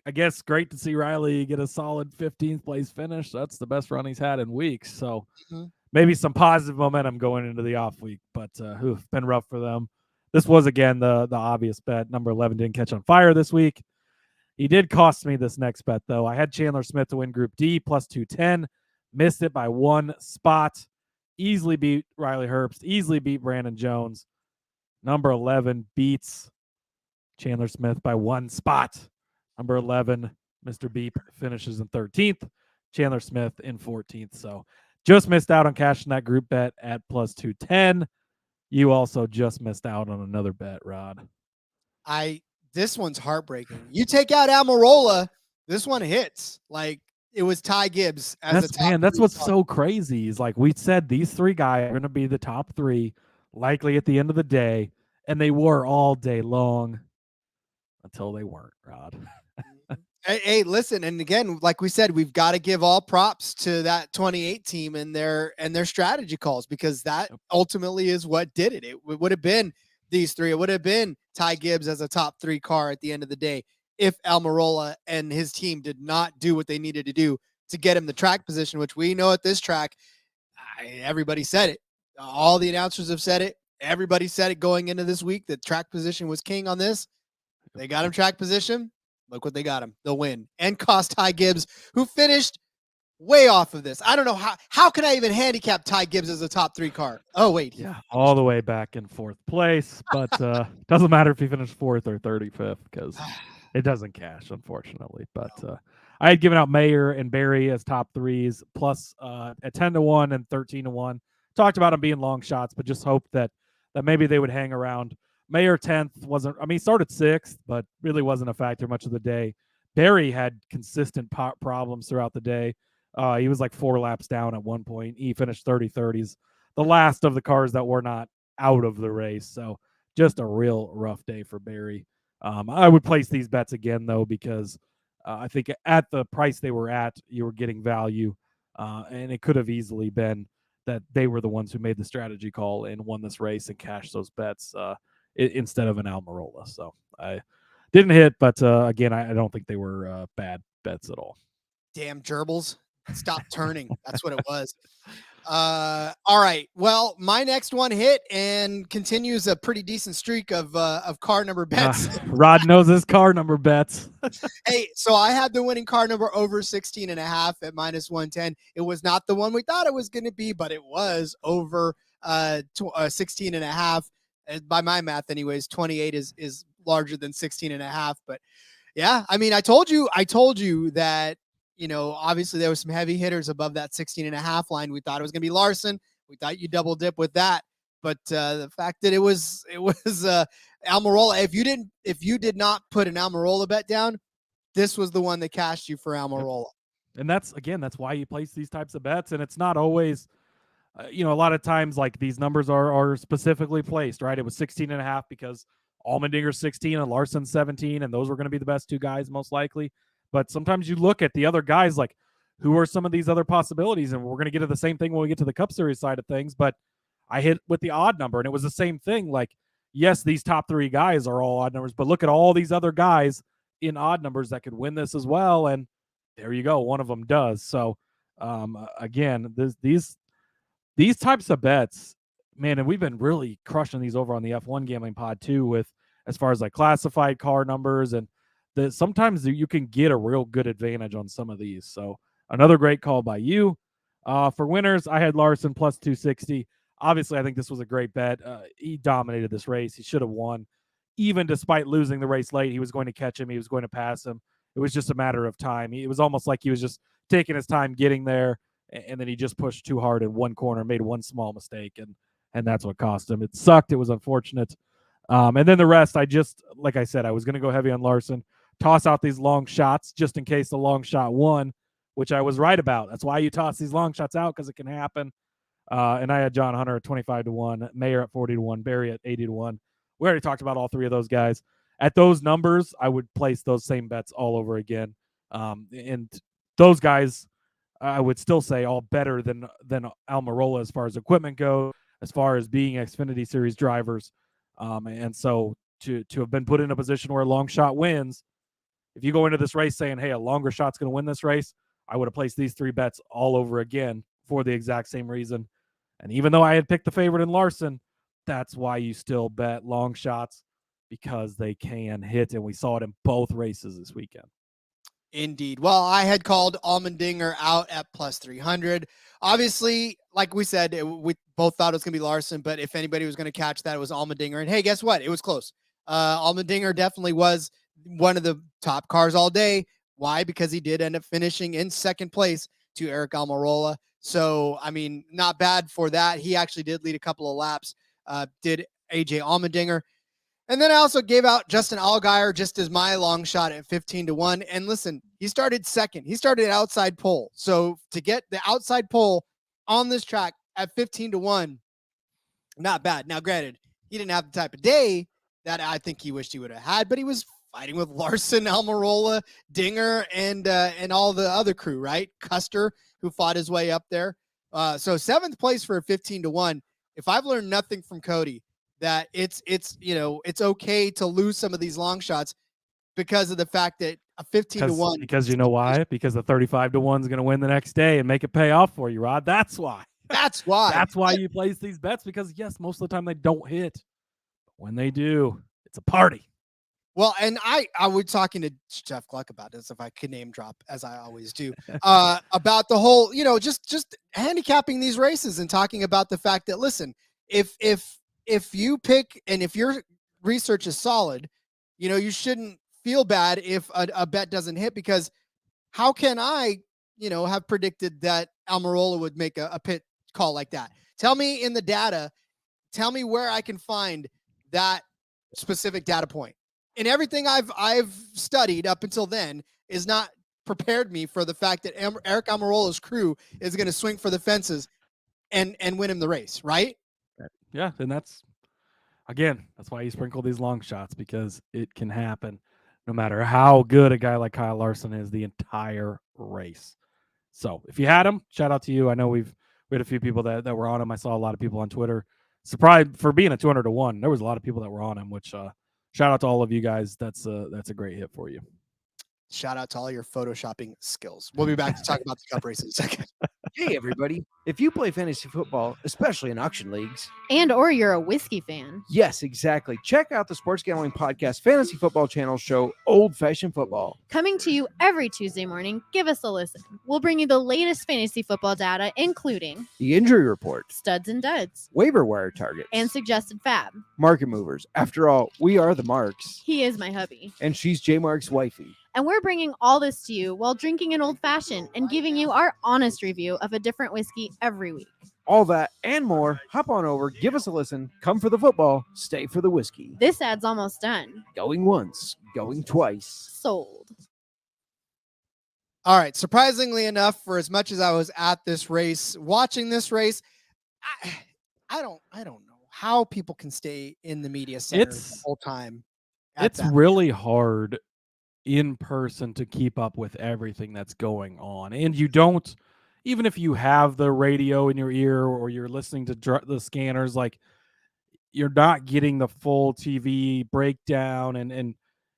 I guess great to see Riley get a solid 15th place finish. That's the best run he's had in weeks. So maybe some positive momentum going into the off week, but been rough for them. This was, again, the obvious bet. Number 11 didn't catch on fire this week. He did cost me this next bet, though. I had Chandler Smith to win Group D plus 210. Missed it by 1 spot. Easily beat Riley Herbst. Easily beat Brandon Jones. Number 11 beats Chandler Smith by 1 spot. Number 11, Mr. Beep, finishes in 13th. Chandler Smith in 14th. So just missed out on cashing that group bet at plus 210. You also just missed out on another bet, Rod. This one's heartbreaking. You take out Almirola, this one hits. Like, it was Ty Gibbs as that's what's so crazy. Is like we said, these 3 guys are going to be the top 3 likely at the end of the day, and they were all day long until they weren't, Rod. Hey, listen, and again, like we said, we've got to give all props to that 28 team and their strategy calls, because that ultimately is what did it. It would have been these 3. It would have been Ty Gibbs as a top 3 car at the end of the day if Almirola and his team did not do what they needed to do to get him the track position, which we know at this track, everybody said it. All the announcers have said it. Everybody said it going into this week that track position was king on this. They got him track position. Look what they got him. They'll win. And cost Ty Gibbs, who finished way off of this. I don't know how can I even handicap Ty Gibbs as a top 3 car? Oh, wait. Yeah, all the way back in 4th place. But doesn't matter if he finished 4th or 35th, because it doesn't cash, unfortunately. But I had given out Mayer and Barry as top 3s, plus at 10-1 and 13-1. Talked about them being long shots, but just hoped that maybe they would hang around. Mayer 10th he started 6th, but really wasn't a factor much of the day. Barry had consistent problems throughout the day. He was like 4 laps down at one point. He finished 30-30s, the last of the cars that were not out of the race. So just a real rough day for Barry. I would place these bets again, though, because I think at the price they were at, you were getting value. And it could have easily been that they were the ones who made the strategy call and won this race and cashed those bets instead of an Almirola. So I didn't hit, but again, I don't think they were bad bets at all. Damn gerbils. Stop turning. That's what it was. All right. Well, my next one hit and continues a pretty decent streak of car number bets. Rod knows his car number bets. Hey, so I had the winning car number over 16.5 at -110. It was not the one we thought it was going to be, but it was over 16.5. By my math, anyways, 28 is larger than 16.5. But yeah, I mean, I told you that, obviously there was some heavy hitters above that 16.5 line. We thought it was going to be Larson. We thought you double dip with that. But the fact that it was Almirola, if you did not put an Almirola bet down, this was the one that cashed you for Almirola. And that's why you place these types of bets. And it's not always, a lot of times like these numbers are specifically placed, right? It was 16.5 because Allmendinger's 16 and Larson's 17, and those were going to be the best two guys most likely. But sometimes you look at the other guys, like who are some of these other possibilities, and we're going to get to the same thing when we get to the Cup Series side of things. But I hit with the odd number, and it was the same thing. Like, yes, these top 3 guys are all odd numbers, but look at all these other guys in odd numbers that could win this as well, and there you go, one of them does. So, again, these types of bets, man, and we've been really crushing these over on the F1 Gambling Pod too, with as far as like classified car numbers, and sometimes you can get a real good advantage on some of these. So another great call by you. For winners, I had Larson plus 260. Obviously, I think this was a great bet. He dominated this race. He should have won. Even despite losing the race late, he was going to catch him. He was going to pass him. It was just a matter of time. It was almost like he was just taking his time getting there, and then he just pushed too hard in one corner, made one small mistake, and that's what cost him. It sucked. It was unfortunate. And then the rest, like I said, I was going to go heavy on Larson, toss out these long shots just in case the long shot won, which I was right about. That's why you toss these long shots out, because it can happen. And I had John Hunter at 25-1, Mayer at 40-1, Barry at 80-1. We already talked about all 3 of those guys. At those numbers, I would place those same bets all over again. And those guys, I would still say all better than Almirola as far as equipment goes, as far as being Xfinity Series drivers. And so to have been put in a position where a long shot wins, if you go into this race saying, hey, a longer shot's going to win this race, I would have placed these 3 bets all over again for the exact same reason. And even though I had picked the favorite in Larson, that's why you still bet long shots, because they can hit. And we saw it in both races this weekend. Indeed. Well, I had called Allmendinger out at plus 300. Obviously, like we said, we both thought it was going to be Larson, but if anybody was going to catch that, it was Allmendinger. And hey, guess what? It was close. Allmendinger definitely was one of the top cars all day. Why? Because he did end up finishing in second place to Eric Almirola. So, I mean, not bad for that. He actually did lead a couple of laps, did AJ Allmendinger. And then I also gave out Justin Allgaier just as my long shot at 15-1. And listen, he started second. He started outside pole. So to get the outside pole on this track at 15-1, not bad. Now, granted, he didn't have the type of day that I think he wished he would have had, but he was fighting with Larson, Almirola, Dinger, and all the other crew, right? Custer, who fought his way up there. So 7th place for a 15-1. If I've learned nothing from Cody, that it's okay to lose some of these long shots because of the fact that a 15-1. Because you know why? Because the 35-1 is going to win the next day and make it pay off for you, Rod. That's why. That's why. That's why you place these bets, because yes, most of the time they don't hit. But when they do, it's a party. Well, and I was talking to Jeff Gluck about this, if I could name drop, as I always do, about the whole, just handicapping these races and talking about the fact that, listen, if you pick, and if your research is solid, you shouldn't feel bad if a bet doesn't hit, because how can I, have predicted that Almirola would make a pit call like that? Tell me in the data, tell me where I can find that specific data point. And everything I've studied up until then is not prepared me for the fact that Eric Almirola's crew is going to swing for the fences and win him the race, right? Yeah, and that's why you sprinkle these long shots, because it can happen no matter how good a guy like Kyle Larson is the entire race. So if you had him, shout out to you. I know we had a few people that were on him. I saw a lot of people on Twitter. Surprised for being a 200-1. There was a lot of people that were on him, which shout out to all of you guys. That's a great hit for you. Shout out to all your photoshopping skills. We'll be back to talk about the Cup race in a second. Hey, everybody. If you play fantasy football, especially in auction leagues, or you're a whiskey fan. yes, exactly. Check out the Sports Gambling Podcast Fantasy Football Channel show, Old Fashioned Football. Coming to you every Tuesday morning, give us a listen. We'll bring you the latest fantasy football data, including The injury report, studs and duds, waiver wire targets, and suggested fab. market movers. After all, we are the Marks, He is my hubby. and she's J Mark's wifey. And we're bringing all this to you while drinking an old fashioned and giving you our honest review of a different whiskey every week. All that and more. Hop on over, give us a listen. Come for the football, stay for the whiskey. This ad's almost done. Going once, going twice. Sold. All right. Surprisingly enough, for as much as I was at this race, watching this race, I don't know how people can stay in the media center the whole time. It's really hard in person to keep up with everything that's going on, and you don't, even if you have the radio in your ear or you're listening to the scanners, like, you're not getting the full TV breakdown, and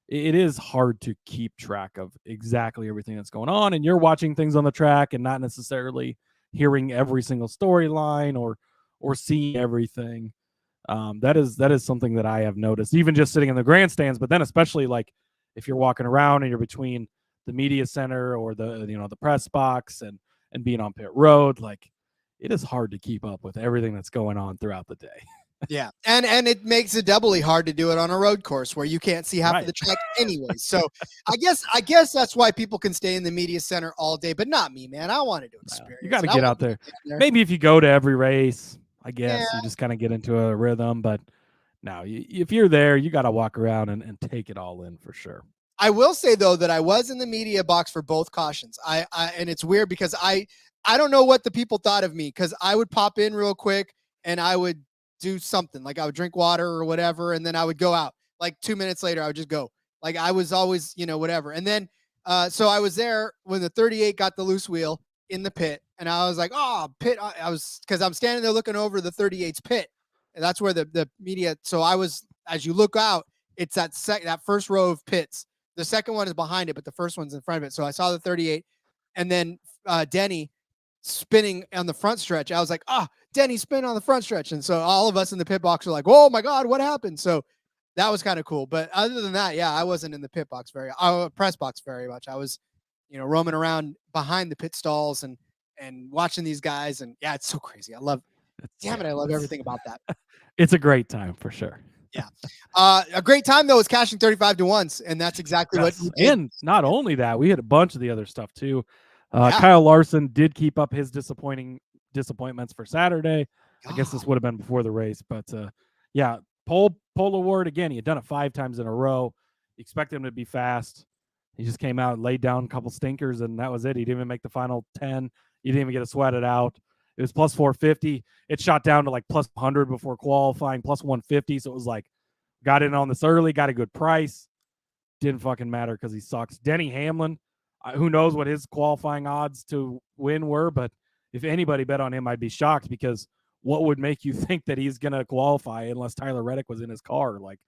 it is hard to keep track of exactly everything that's going on, and you're watching things on the track and not necessarily hearing every single storyline or seeing everything. That is something that I have noticed, even just sitting in the grandstands, but then especially like if you're walking around and you're between the media center or the press box and being on pit road, like, it is hard to keep up with everything that's going on throughout the day. Yeah. And it makes it doubly hard to do it on a road course where you can't see half of the track anyway. So I guess that's why people can stay in the media center all day, but not me, man. I wanted to experience. You got to get out there. Maybe if you go to every race, I guess you just kind of get into a rhythm, but no, if you're there, you got to walk around and take it all in for sure. I will say though that I was in the media box for both cautions. And it's weird because I don't know what the people thought of me, because I would pop in real quick and I would do something, like I would drink water or whatever, and then I would go out. Like 2 minutes later, I would just go. Like I was always, whatever. And then so I was there when the 38 got the loose wheel in the pit, and I was like, oh, pit. I was, because I'm standing there looking over the 38's pit, and that's where the media. So I was, as you look out, it's that first row of pits. The second one is behind it, but the first one's in front of it. So I saw the 38, and then Denny spinning on the front stretch. I was like, Denny spin on the front stretch. And so all of us in the pit box were like, oh my God, what happened? So that was kind of cool. But other than that, yeah, I wasn't in the pit box press box very much. I was, roaming around behind the pit stalls and watching these guys. And yeah, it's so crazy. I love everything about that. It's a great time for sure. Yeah. A great time though is cashing 35 to 1s. And that's exactly what we did. And not only that, we had a bunch of the other stuff too. Kyle Larson did keep up his disappointments for Saturday. I guess this would have been before the race, but pole award again. He had done it 5 times in a row. You expect him to be fast. He just came out and laid down a couple stinkers, and that was it. He didn't even make the final 10. He didn't even get to sweat it out. It was plus 450. It shot down to like plus 100 before qualifying, plus 150. So it was like, got in on this early, got a good price. Didn't fucking matter because he sucks. Denny Hamlin, who knows what his qualifying odds to win were, but if anybody bet on him, I'd be shocked, because what would make you think that he's going to qualify unless Tyler Reddick was in his car? Like,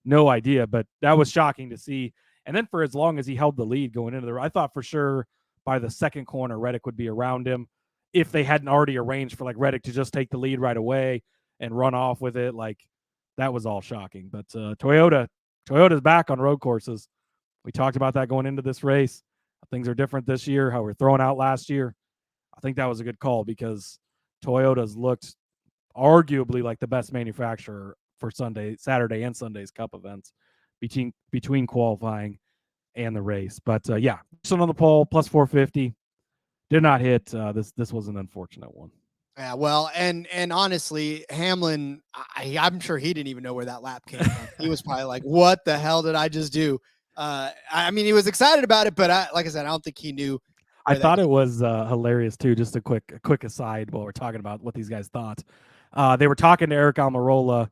no idea, but that was shocking to see. And then for as long as he held the lead going into I thought for sure by the second corner, Reddick would be around him if they hadn't already arranged for like Reddick to just take the lead right away and run off with it. Like, that was all shocking. But Toyota's back on road courses. We talked about that going into this race. Things are different this year, how we're throwing out last year. I think that was a good call, because Toyota's looked arguably like the best manufacturer for Saturday and Sunday's Cup events between qualifying and the race. But so on the pole, plus 450, did not hit. This was an unfortunate one. Yeah, well, and honestly, Hamlin, I'm sure he didn't even know where that lap came from. He was probably like, what the hell did I just do? I mean, he was excited about it, but like I said, I don't think he knew. I thought it was hilarious too. Just a quick aside while we're talking about what these guys thought. They were talking to Eric Almirola.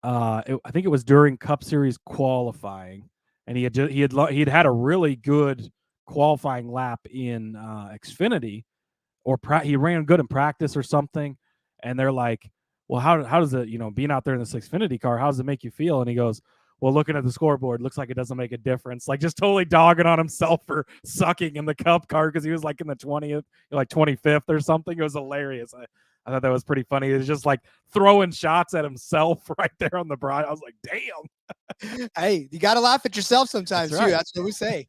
I think it was during Cup Series qualifying, and he'd had a really good qualifying lap in Xfinity, or he ran good in practice or something. And they're like, "Well, how does it, being out there in this Xfinity car, how does it make you feel?" And he goes, "Well, looking at the scoreboard, looks like it doesn't make a difference." Like, just totally dogging on himself for sucking in the Cup car because he was like in the 20th, like 25th or something. It was hilarious. I thought that was pretty funny. He was just like throwing shots at himself right there on the broad. I was like, damn. Hey, you got to laugh at yourself sometimes, That's right. too. That's what we say.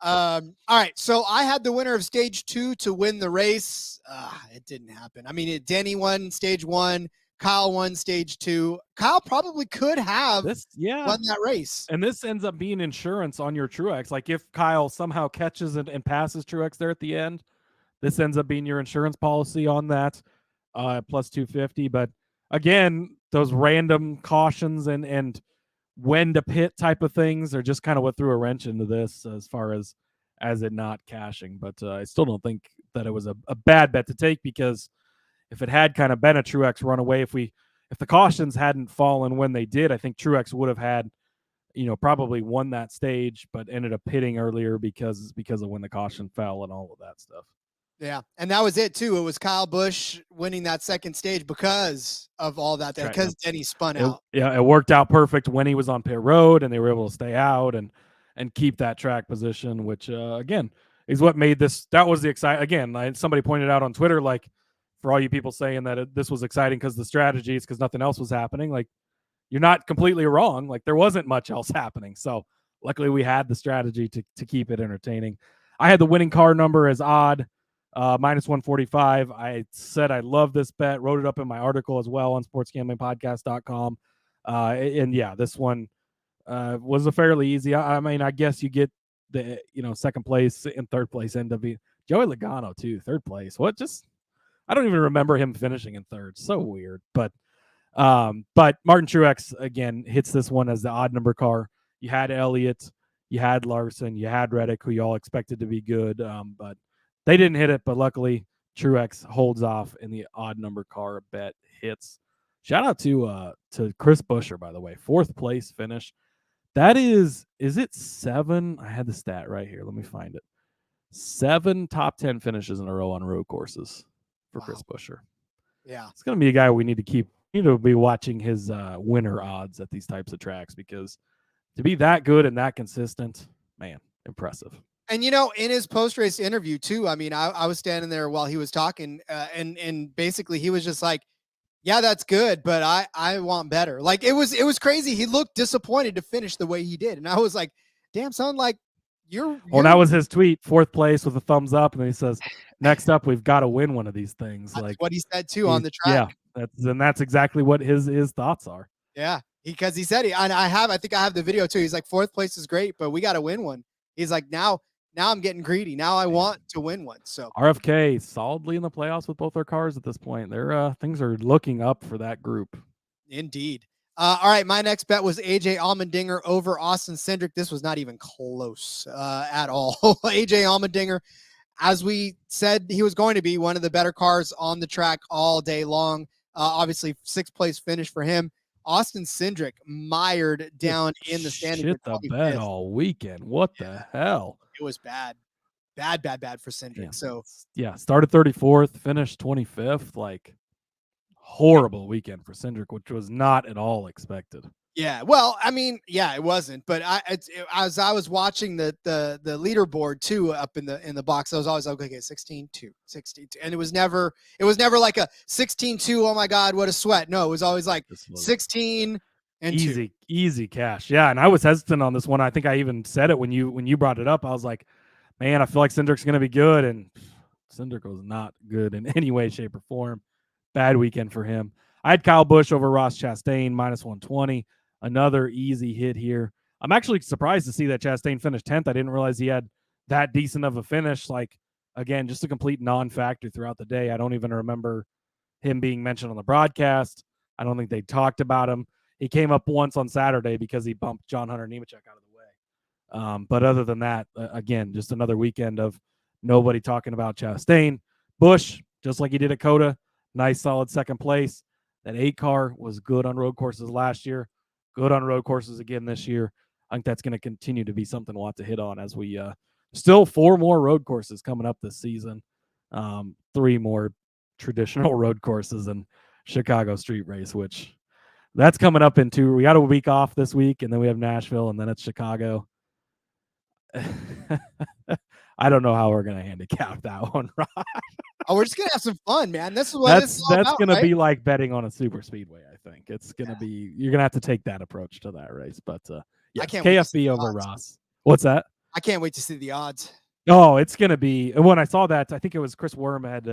All right. So I had the winner of stage 2 to win the race. It didn't happen. I mean, Denny won stage 1. Kyle won stage 2. Kyle probably could have won that race. And this ends up being insurance on your Truex. Like, if Kyle somehow catches it and passes Truex there at the end, this ends up being your insurance policy on that, plus 250. But again, those random cautions and when to pit type of things are just kind of what threw a wrench into this as far as it not cashing. But I still don't think that it was a bad bet to take, because if it had kind of been a Truex runaway, if the cautions hadn't fallen when they did, I think Truex would have had, probably won that stage, but ended up pitting earlier because of when the caution fell and all of that stuff. Yeah, and that was it too. It was Kyle Busch winning that second stage because of all that, because Denny spun out. Yeah, it worked out perfect when he was on pit road, and they were able to stay out and keep that track position, which again is what made this. That was the exciting. Again, somebody pointed out on Twitter, like, for all you people saying that this was exciting because the strategy is because nothing else was happening. Like, you're not completely wrong. Like, there wasn't much else happening. So luckily we had the strategy to keep it entertaining. I had the winning car number as odd. Minus 145. I said I love this bet, wrote it up in my article as well on sportsgamblingpodcast.com. And yeah, this one was a fairly easy. I mean, I guess you get the, second place and third place end up being Joey Logano too, third place. I don't even remember him finishing in third. So weird. But Martin Truex again hits this one as the odd number car. You had Elliott, you had Larson, you had Reddick, who you all expected to be good. But they didn't hit it, but luckily Truex holds off in the odd number car bet hits. Shout out to Chris Buescher, by the way, 4th place finish. That is it 7? I had the stat right here. Let me find it. 7 top 10 finishes in a row on road courses for Chris Buescher. Yeah, it's going to be a guy we need to be watching his winner odds at these types of tracks, because to be that good and that consistent, man, impressive. And, in his post-race interview too, I mean, I was standing there while he was talking, and basically he was just like, yeah, that's good, but I want better. Like, it was crazy. He looked disappointed to finish the way he did. And I was like, damn, son, like you're well, that was his tweet, 4th place with a thumbs up. And then he says, next up, we've got to win one of these things. That's like what he said too on the track. Yeah. That's exactly what his thoughts are. Yeah. Because he said, I think I have the video too. He's like, 4th place is great, but we got to win one. He's like, now I'm getting greedy. Now I want to win one. So RFK solidly in the playoffs with both their cars at this point. Their things are looking up for that group. Indeed. All right, my next bet was AJ Allmendinger over Austin Cindric. This was not even close at all. AJ Allmendinger, as we said, he was going to be one of the better cars on the track all day long. Obviously, 6th place finish for him. Austin Cindric mired down in the standings. Shit the bet all weekend. What the hell? It was bad for Cindric. Yeah. So started 34th, finished 25th. Like, horrible weekend for Cindric, which was not at all expected. Yeah, well, I mean, yeah, it wasn't. But as I was watching the leaderboard too up in the box, I was always like, okay, 16-2, 16-2, and it was never like a 16-2. Oh my God, what a sweat! No, it was always like 16 and easy cash. Yeah, and I was hesitant on this one. I think I even said it when you brought it up. I was like, man, I feel like Cindric's going to be good, and Cindric was not good in any way, shape, or form. Bad weekend for him. I had Kyle Busch over Ross Chastain, minus 120. Another easy hit here. I'm actually surprised to see that Chastain finished 10th. I didn't realize he had that decent of a finish. Like, again, just a complete non-factor throughout the day. I don't even remember him being mentioned on the broadcast. I don't think they talked about him. He came up once on Saturday because he bumped John Hunter Nemechek out of the way. But other than that, again, just another weekend of nobody talking about Chastain. Busch, just like he did at Coda, nice solid second place. That 8 car was good on road courses last year, good on road courses again this year. I think that's going to continue to be something we'll have to hit on as we still 4 more road courses coming up this season. 3 more traditional road courses and Chicago street race, which that's coming up in 2. We got a week off this week, and then we have Nashville, and then it's Chicago. I don't know how we're gonna handicap that one, Rod. Oh, we're just gonna have some fun, man. This is what it's all that's about, gonna right? be like betting on a super speedway. I think it's gonna be. You're gonna have to take that approach to that race. But yeah, I can't wait to see KFB the over odds. Ross. What's that? I can't wait to see the odds. Oh, it's gonna be. And when I saw that, I think it was Chris Worm had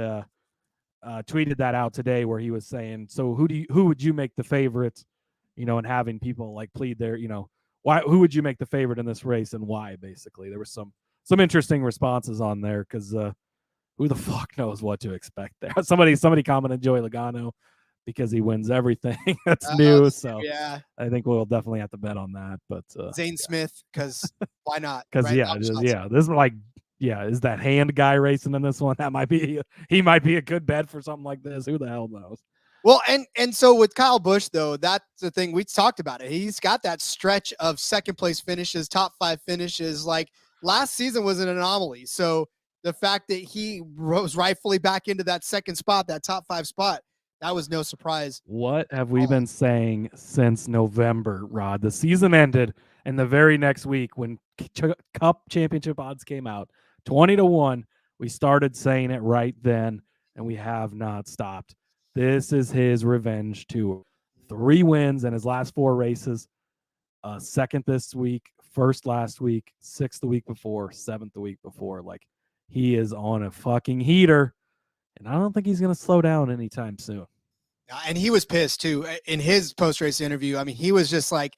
tweeted that out today, where he was saying, "So who would you make the favorite?" And having people like plead their, who would you make the favorite in this race and why? Basically, there was some interesting responses on there because who the fuck knows what to expect there? Somebody commented Joey Logano because he wins everything. That's new, so yeah, I think we'll definitely have to bet on that. But Zane Smith, because why not? because right? this is like is that hand guy racing in this one? That might be he might be a good bet for something like this. Who the hell knows? Well, and so with Kyle Busch, though, that's the thing. We talked about it. He's got that stretch of second place finishes, top 5 finishes. Like last season was an anomaly. So the fact that he rose rightfully back into that second spot, that top 5 spot, that was no surprise. What have we been saying since November, Rod? The season ended, and the very next week when Cup Championship odds came out, 20-1, we started saying it right then, and we have not stopped. This is his revenge tour. 3 wins in his last 4 races. 2nd this week, 1st last week, 6th the week before, 7th the week before. Like, he is on a fucking heater, and I don't think he's going to slow down anytime soon. And he was pissed, too, in his post-race interview. I mean, he was just like,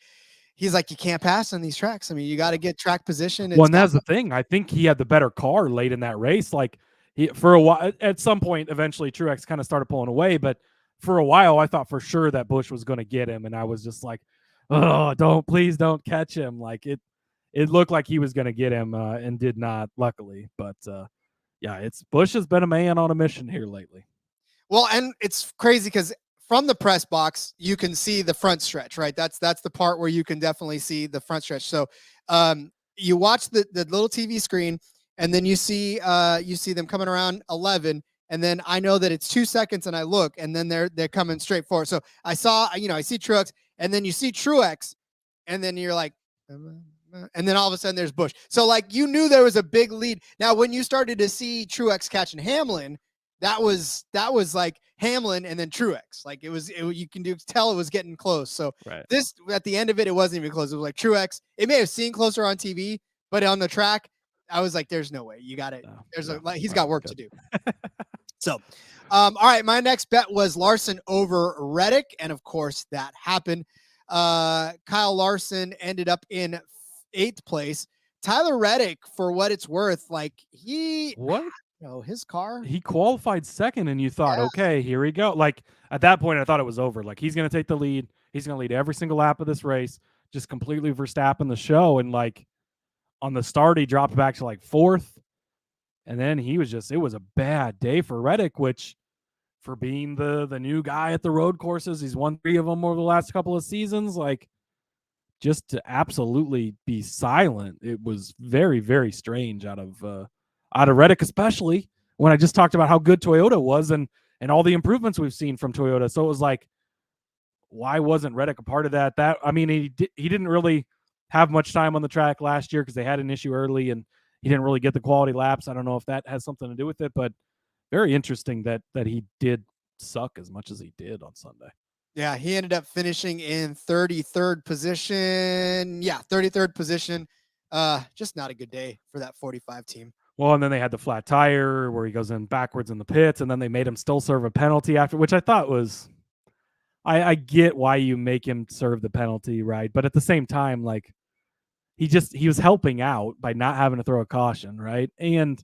he's like, you can't pass on these tracks. I mean, you got to get track position. Well, and that's the thing. I think he had the better car late in that race. Like, for a while, at some point, eventually Truex kind of started pulling away, but for a while, I thought for sure that Busch was going to get him, and I was just like, "Oh, please don't catch him!" Like it looked like he was going to get him, and did not, luckily. But yeah, Busch has been a man on a mission here lately. Well, and it's crazy because from the press box, you can see the front stretch, right? That's the part where you can definitely see the front stretch. So, you watch the little TV screen. And then you see them coming around 11, and then I know that it's 2 seconds, and I look, and then they're coming straight forward. So I see Truex, and then you see Truex, and then you're like, and then all of a sudden there's Busch. So like you knew there was a big lead. Now when you started to see Truex catching Hamlin, that was like Hamlin and then Truex. Like you can tell it was getting close. So right. This at the end of it wasn't even close. It was like Truex. It may have seemed closer on TV, but on the track, I was like, there's no way. You got it. He's got work to do. So, all right. My next bet was Larson over Reddick. And of course that happened. Kyle Larson ended up in 8th place. Tyler Reddick, for what it's worth, like his car, he qualified 2nd, and you thought, okay, here we go. Like at that point, I thought it was over. Like he's going to take the lead. He's going to lead every single lap of this race, just completely Verstappen the show. And like, on the start, he dropped back to like 4th. And then it was a bad day for Reddick, which for being the new guy at the road courses, he's won 3 of them over the last couple of seasons. Like just to absolutely be silent. It was very, very strange out of Reddick, especially when I just talked about how good Toyota was and all the improvements we've seen from Toyota. So it was like, why wasn't Reddick a part of that? I mean, he didn't really have much time on the track last year because they had an issue early and he didn't really get the quality laps. I don't know if that has something to do with it, but very interesting that he did suck as much as he did on Sunday. Yeah, he ended up finishing in 33rd position. Yeah, 33rd position. Just not a good day for that 45 team. Well, and then they had the flat tire where he goes in backwards in the pits, and then they made him still serve a penalty after, which I thought was I get why you make him serve the penalty, right? But at the same time, like he was helping out by not having to throw a caution, right? And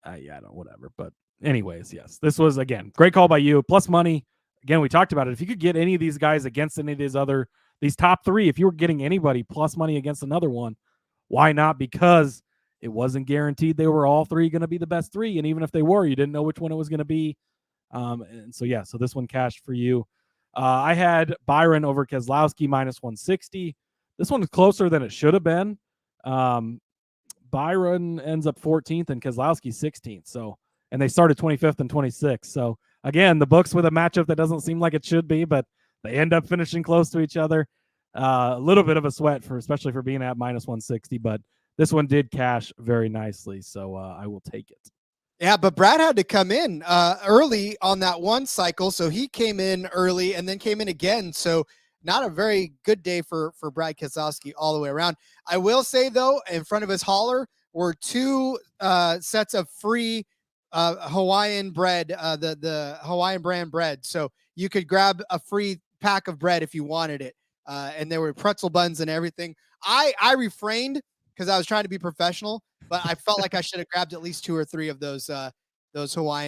whatever. But anyways, yes, this was, again, great call by you. Plus money. Again, we talked about it. If you could get any of these guys against any of these top 3, if you were getting anybody plus money against another one, Why not? Because it wasn't guaranteed they were all three going to be the best three. And even if they were, you didn't know which one it was going to be. And so, yeah, so this one cashed for you. I had Byron over Keselowski minus 160. This one is closer than it should have been. Byron ends up 14th and Keselowski 16th. So, and they started 25th and 26th. So again, the books with a matchup that doesn't seem like it should be, but they end up finishing close to each other. A little bit of a sweat especially for being at minus 160, but this one did cash very nicely. So I will take it. Yeah, but Brad had to come in early on that one cycle. So he came in early and then came in again. So not a very good day for Brad Keselowski all the way around. I will say, though, in front of his hauler were 2 sets of free Hawaiian bread, the Hawaiian brand bread. So you could grab a free pack of bread if you wanted it. And there were pretzel buns and everything. I refrained because I was trying to be professional, but I felt like I should have grabbed at least 2 or 3 of those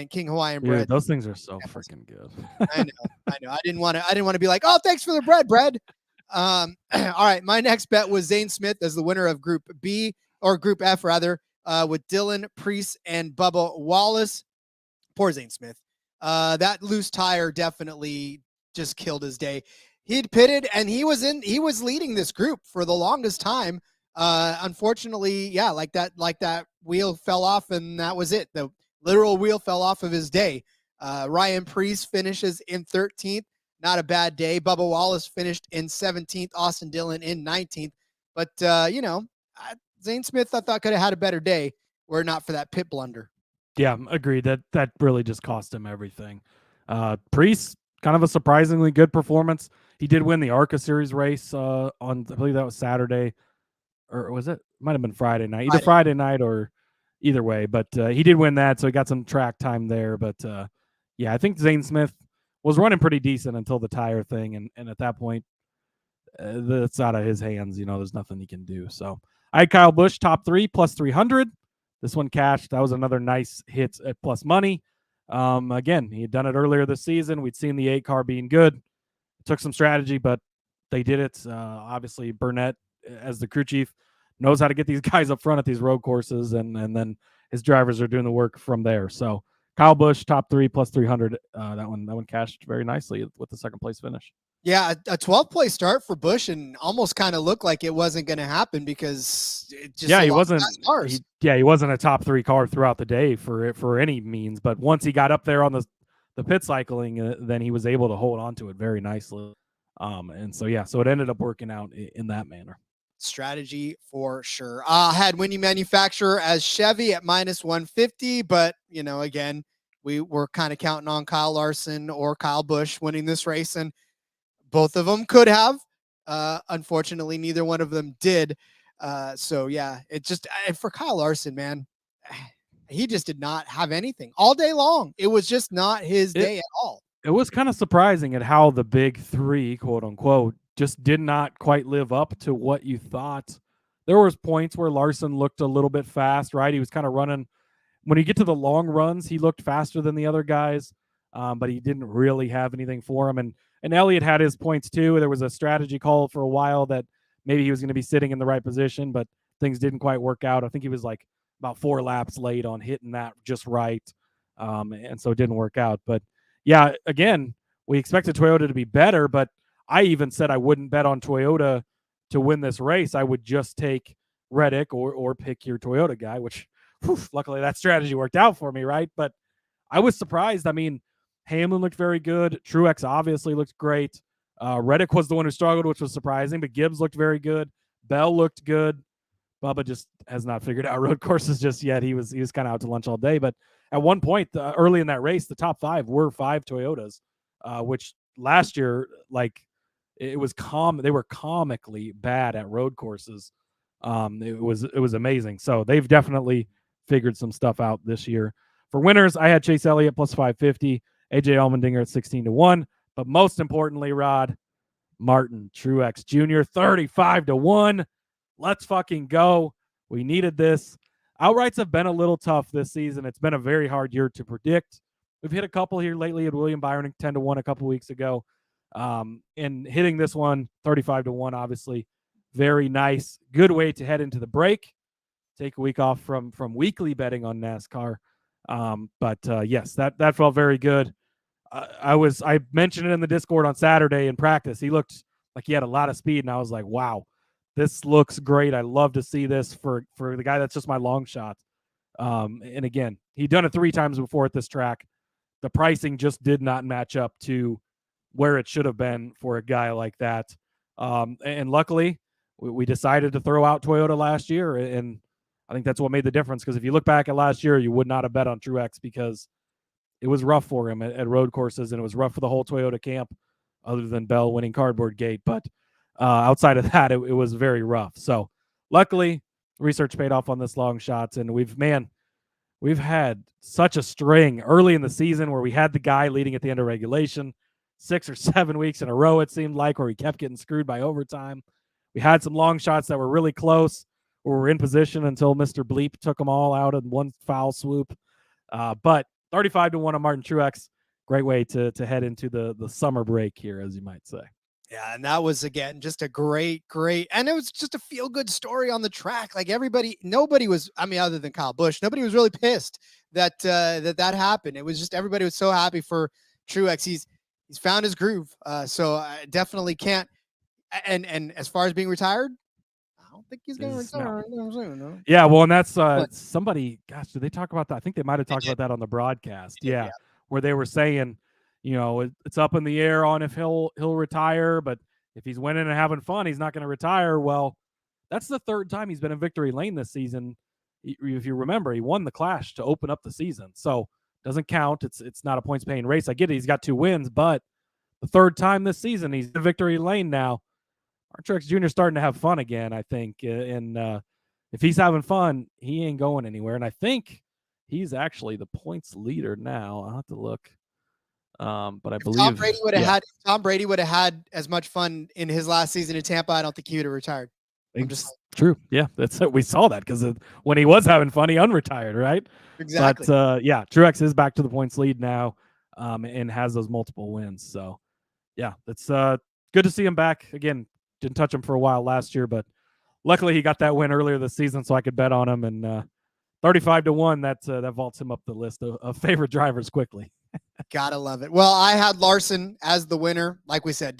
King Hawaiian bread. Those things are so freaking good. I know. I didn't want to be like, oh, thanks for the bread. All right. My next bet was Zane Smith as the winner of Group B or Group F rather, with Dylan Priest and Bubba Wallace. Poor Zane Smith. That loose tire definitely just killed his day. He'd pitted and he was leading this group for the longest time. Unfortunately, yeah, like that wheel fell off and that was it. The literal wheel fell off of his day. Ryan Priest finishes in 13th. Not a bad day. Bubba Wallace finished in 17th. Austin Dillon in 19th. But, Zane Smith, I thought, could have had a better day were it not for that pit blunder. Yeah, agreed. That really just cost him everything. Priest, kind of a surprisingly good performance. He did win the ARCA Series race on, I believe that was Saturday. Or was it? Might have been Friday night. Either Friday night or either way. But he did win that, so he got some track time there. But, yeah, I think Zane Smith was running pretty decent until the tire thing. And at that point, that's out of his hands. There's nothing he can do. So I had Kyle Busch, top 3, plus 300. This one cashed. That was another nice hit at plus money. Again, he had done it earlier this season. We'd seen the 8 car being good. It took some strategy, but they did it. Obviously, Burnett, as the crew chief, knows how to get these guys up front at these road courses, and then his drivers are doing the work from there. So Kyle Busch, top 3, plus 300. That one cashed very nicely with the second place finish. Yeah, a 12th place start for Busch, and almost kind of looked like it wasn't going to happen because it just he wasn't. He wasn't a top 3 car throughout the day for any means. But once he got up there on the pit cycling, then he was able to hold on to it very nicely. And so it ended up working out in that manner. Strategy for sure. I had winning manufacturer as Chevy at minus 150, but again, we were kind of counting on Kyle Larson or Kyle Busch winning this race, and both of them could have. Unfortunately, neither one of them did. So yeah, it just, and for Kyle Larson, man, he just did not have anything all day long. It was just not his day at all. It was kind of surprising at how the big 3, quote unquote, just did not quite live up to what you thought. There was points where Larson looked a little bit fast, right? He was kind of running. When you get to the long runs, he looked faster than the other guys, but he didn't really have anything for him. And Elliott had his points too. There was a strategy call for a while that maybe he was going to be sitting in the right position, but things didn't quite work out. I think he was like about 4 laps late on hitting that just right. And so it didn't work out. But yeah, again, we expected Toyota to be better, but I even said I wouldn't bet on Toyota to win this race. I would just take Reddick or pick your Toyota guy, which luckily that strategy worked out for me, right? But I was surprised. I mean, Hamlin looked very good. Truex obviously looked great. Reddick was the one who struggled, which was surprising, but Gibbs looked very good. Bell looked good. Bubba just has not figured out road courses just yet. He was kind of out to lunch all day. But at one point early in that race, the top 5 were 5 Toyotas, which last year, like, it was they were comically bad at road courses. It was amazing. So they've definitely figured some stuff out this year. For winners, I had Chase Elliott plus 550, AJ Allmendinger at 16-1. But most importantly, Rod, Marin Truex Jr. 35-1. Let's fucking go. We needed this. Outrights have been a little tough this season. It's been a very hard year to predict. We've hit a couple here lately at William Byron 10-1 a couple weeks ago. And hitting this one 35-1, obviously very nice, good way to head into the break. Take a week off from weekly betting on NASCAR. Yes, that felt very good. I mentioned it in the Discord on Saturday in practice. He looked like he had a lot of speed, and I was like, wow, this looks great. I love to see this for the guy that's just my long shot. And again, he'd done it 3 times before at this track. The pricing just did not match up to where it should have been for a guy like that. And luckily, we decided to throw out Toyota last year, and I think that's what made the difference, because if you look back at last year, you would not have bet on Truex because it was rough for him at road courses, and it was rough for the whole Toyota camp other than Bell winning Cardboard Gate. But outside of that, it was very rough. So luckily, research paid off on this long shots, and we've had such a string early in the season where we had the guy leading at the end of regulation 6 or 7 weeks in a row, it seemed like, where we kept getting screwed by overtime. We had some long shots that were really close, where we were in position until Mr. Bleep took them all out in one foul swoop. But 35-1 on Marin Truex, great way to head into the summer break here, as you might say. Yeah, and that was, again, just a great, and it was just a feel-good story on the track. Like, nobody was, I mean, other than Kyle Busch, nobody was really pissed that happened. It was just, everybody was so happy for Truex. He's found his groove. So I definitely can't, and as far as being retired, I don't think he's going to retire anytime soon. No? Yeah, well, and that's somebody, gosh, did they talk about that? I think they might have talked about that on the broadcast. Yeah, where they were saying, it's up in the air on if he'll retire, but if he's winning and having fun, he's not going to retire. Well, that's the 3rd time he's been in victory lane this season. If you remember, he won the Clash to open up the season, so doesn't count. It's not a points paying race. I get it. He's got 2 wins, but the 3rd time this season he's in victory lane now. Marin Truex Jr. starting to have fun again, I think, and if he's having fun, he ain't going anywhere. And I think he's actually the points leader now. I'll have to look. But I believe Tom Brady would have had as much fun in his last season in Tampa, I don't think he would have retired. True. Yeah, that's it. We saw that because when he was having fun, he unretired, right? Exactly. But Truex is back to the points lead now, and has those multiple wins. So yeah, it's good to see him back again. Didn't touch him for a while last year, but luckily he got that win earlier this season, so I could bet on him. And 35-1, that vaults him up the list of favorite drivers quickly. Gotta love it. Well, I had Larson as the winner. Like we said,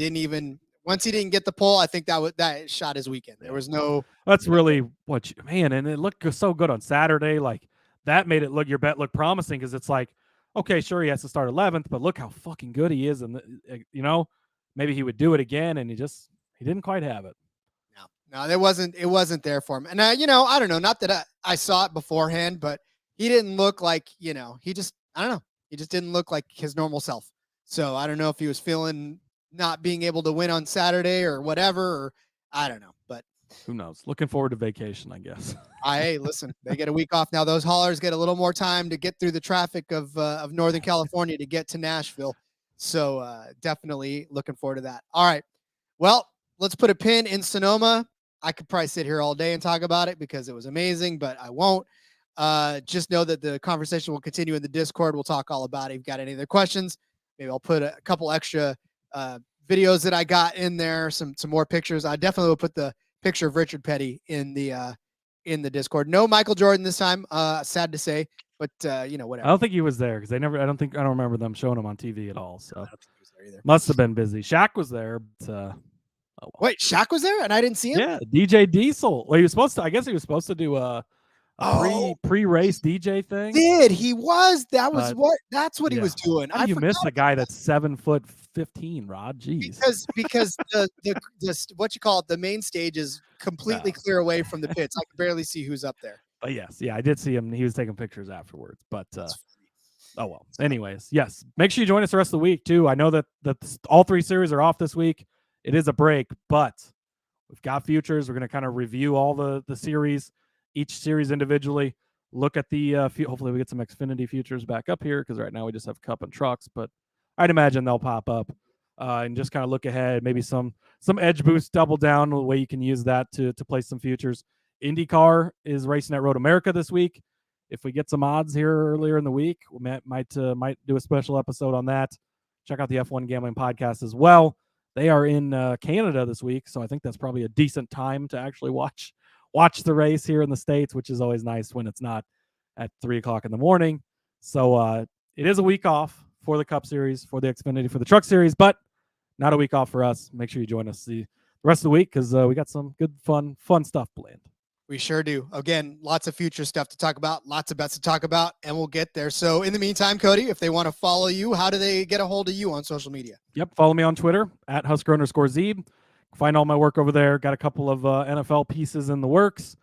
once he didn't get the pole, I think that shot his weekend. There was no. That's really and it looked so good on Saturday. Like that made your bet look promising, because it's like, okay, sure, he has to start 11th, but look how fucking good he is, and maybe he would do it again, and he didn't quite have it. No, it wasn't there for him. And I don't know, not that I saw it beforehand, but he didn't look like, I don't know. He just didn't look like his normal self. So I don't know if he was feeling not being able to win on Saturday or whatever, or I don't know, but who knows? Looking forward to vacation, I guess. Hey, listen, they get a week off now. Those haulers get a little more time to get through the traffic of Northern California to get to Nashville. So definitely looking forward to that. All right. Well, let's put a pin in Sonoma. I could probably sit here all day and talk about it because it was amazing, but I won't. Just know that the conversation will continue in the Discord. We'll talk all about it. If you've got any other questions, maybe I'll put a couple extra videos that I got in there, some more pictures. I definitely will put the picture of Richard Petty in the Discord. No Michael Jordan this time. Sad to say, but whatever. I don't think he was there because I don't remember them showing him on TV at all. So must have been busy. Shaq was there, but wait, Shaq was there and I didn't see him? Yeah, DJ Diesel. Well, he was supposed to do a pre-race DJ thing. He was. That's what he was doing. How do you miss a guy that's 7'15", Rod? Jeez. Because the what you call it, the main stage is completely clear away from the pits. I can barely see who's up there. But yes, I did see him. He was taking pictures afterwards. But oh well. Anyways, yes. Make sure you join us the rest of the week too. I know that all 3 series are off this week. It is a break, but we've got futures. We're going to kind of review all the series, each series individually. Look at the hopefully we get some Xfinity futures back up here, because right now we just have Cup and Trucks, but I'd imagine they'll pop up and just kind of look ahead. Maybe some EdgeBoost double down, the way you can use that to place some futures. IndyCar is racing at Road America this week. If we get some odds here earlier in the week, we might do a special episode on that. Check out the F1 Gambling Podcast as well. They are in Canada this week, so I think that's probably a decent time to actually watch the race here in the States, which is always nice when it's not at 3:00 in the morning. So it is a week off for the Cup Series, for the Xfinity, for the Truck Series, but not a week off for us. Make sure you join us the rest of the week because we got some good, fun stuff planned. We sure do. Again, lots of future stuff to talk about, lots of bets to talk about, and we'll get there. So in the meantime, Cody, if they want to follow you, how do they get a hold of you on social media? Yep. Follow me on Twitter at Husker_Zeeb. Find all my work over there. Got a couple of NFL pieces in the works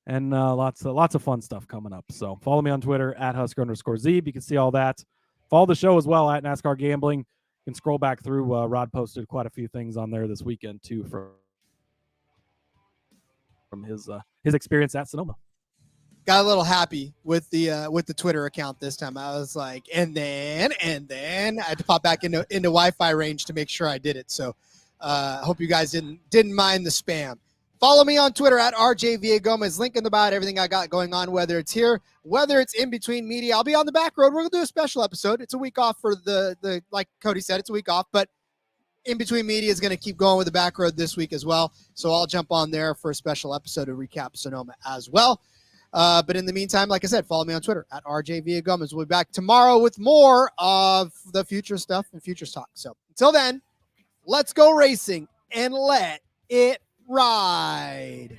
and lots of fun stuff coming up. So follow me on Twitter at Husker_Zeeb. You can see all that. Follow the show as well at NASCAR Gambling. You can scroll back through. Rod posted quite a few things on there this weekend too from his experience at Sonoma. Got a little happy with the Twitter account this time. I was like, and then I had to pop back into Wi-Fi range to make sure I did it. So hope you guys didn't mind the spam. Follow me on Twitter at RJ Villagomez. Link in the bio, everything I got going on, whether it's here, whether it's in between media. I'll be on the back road. We're gonna do a special episode. It's a week off for the like Cody said, it's a week off, but in between media is going to keep going with the back road this week as well. So I'll jump on there for a special episode to recap Sonoma as well. But in the meantime, like I said, follow me on Twitter at RJ Villagomez. We'll be back tomorrow with more of the future stuff and futures talk. So until then, let's go racing and let it ride.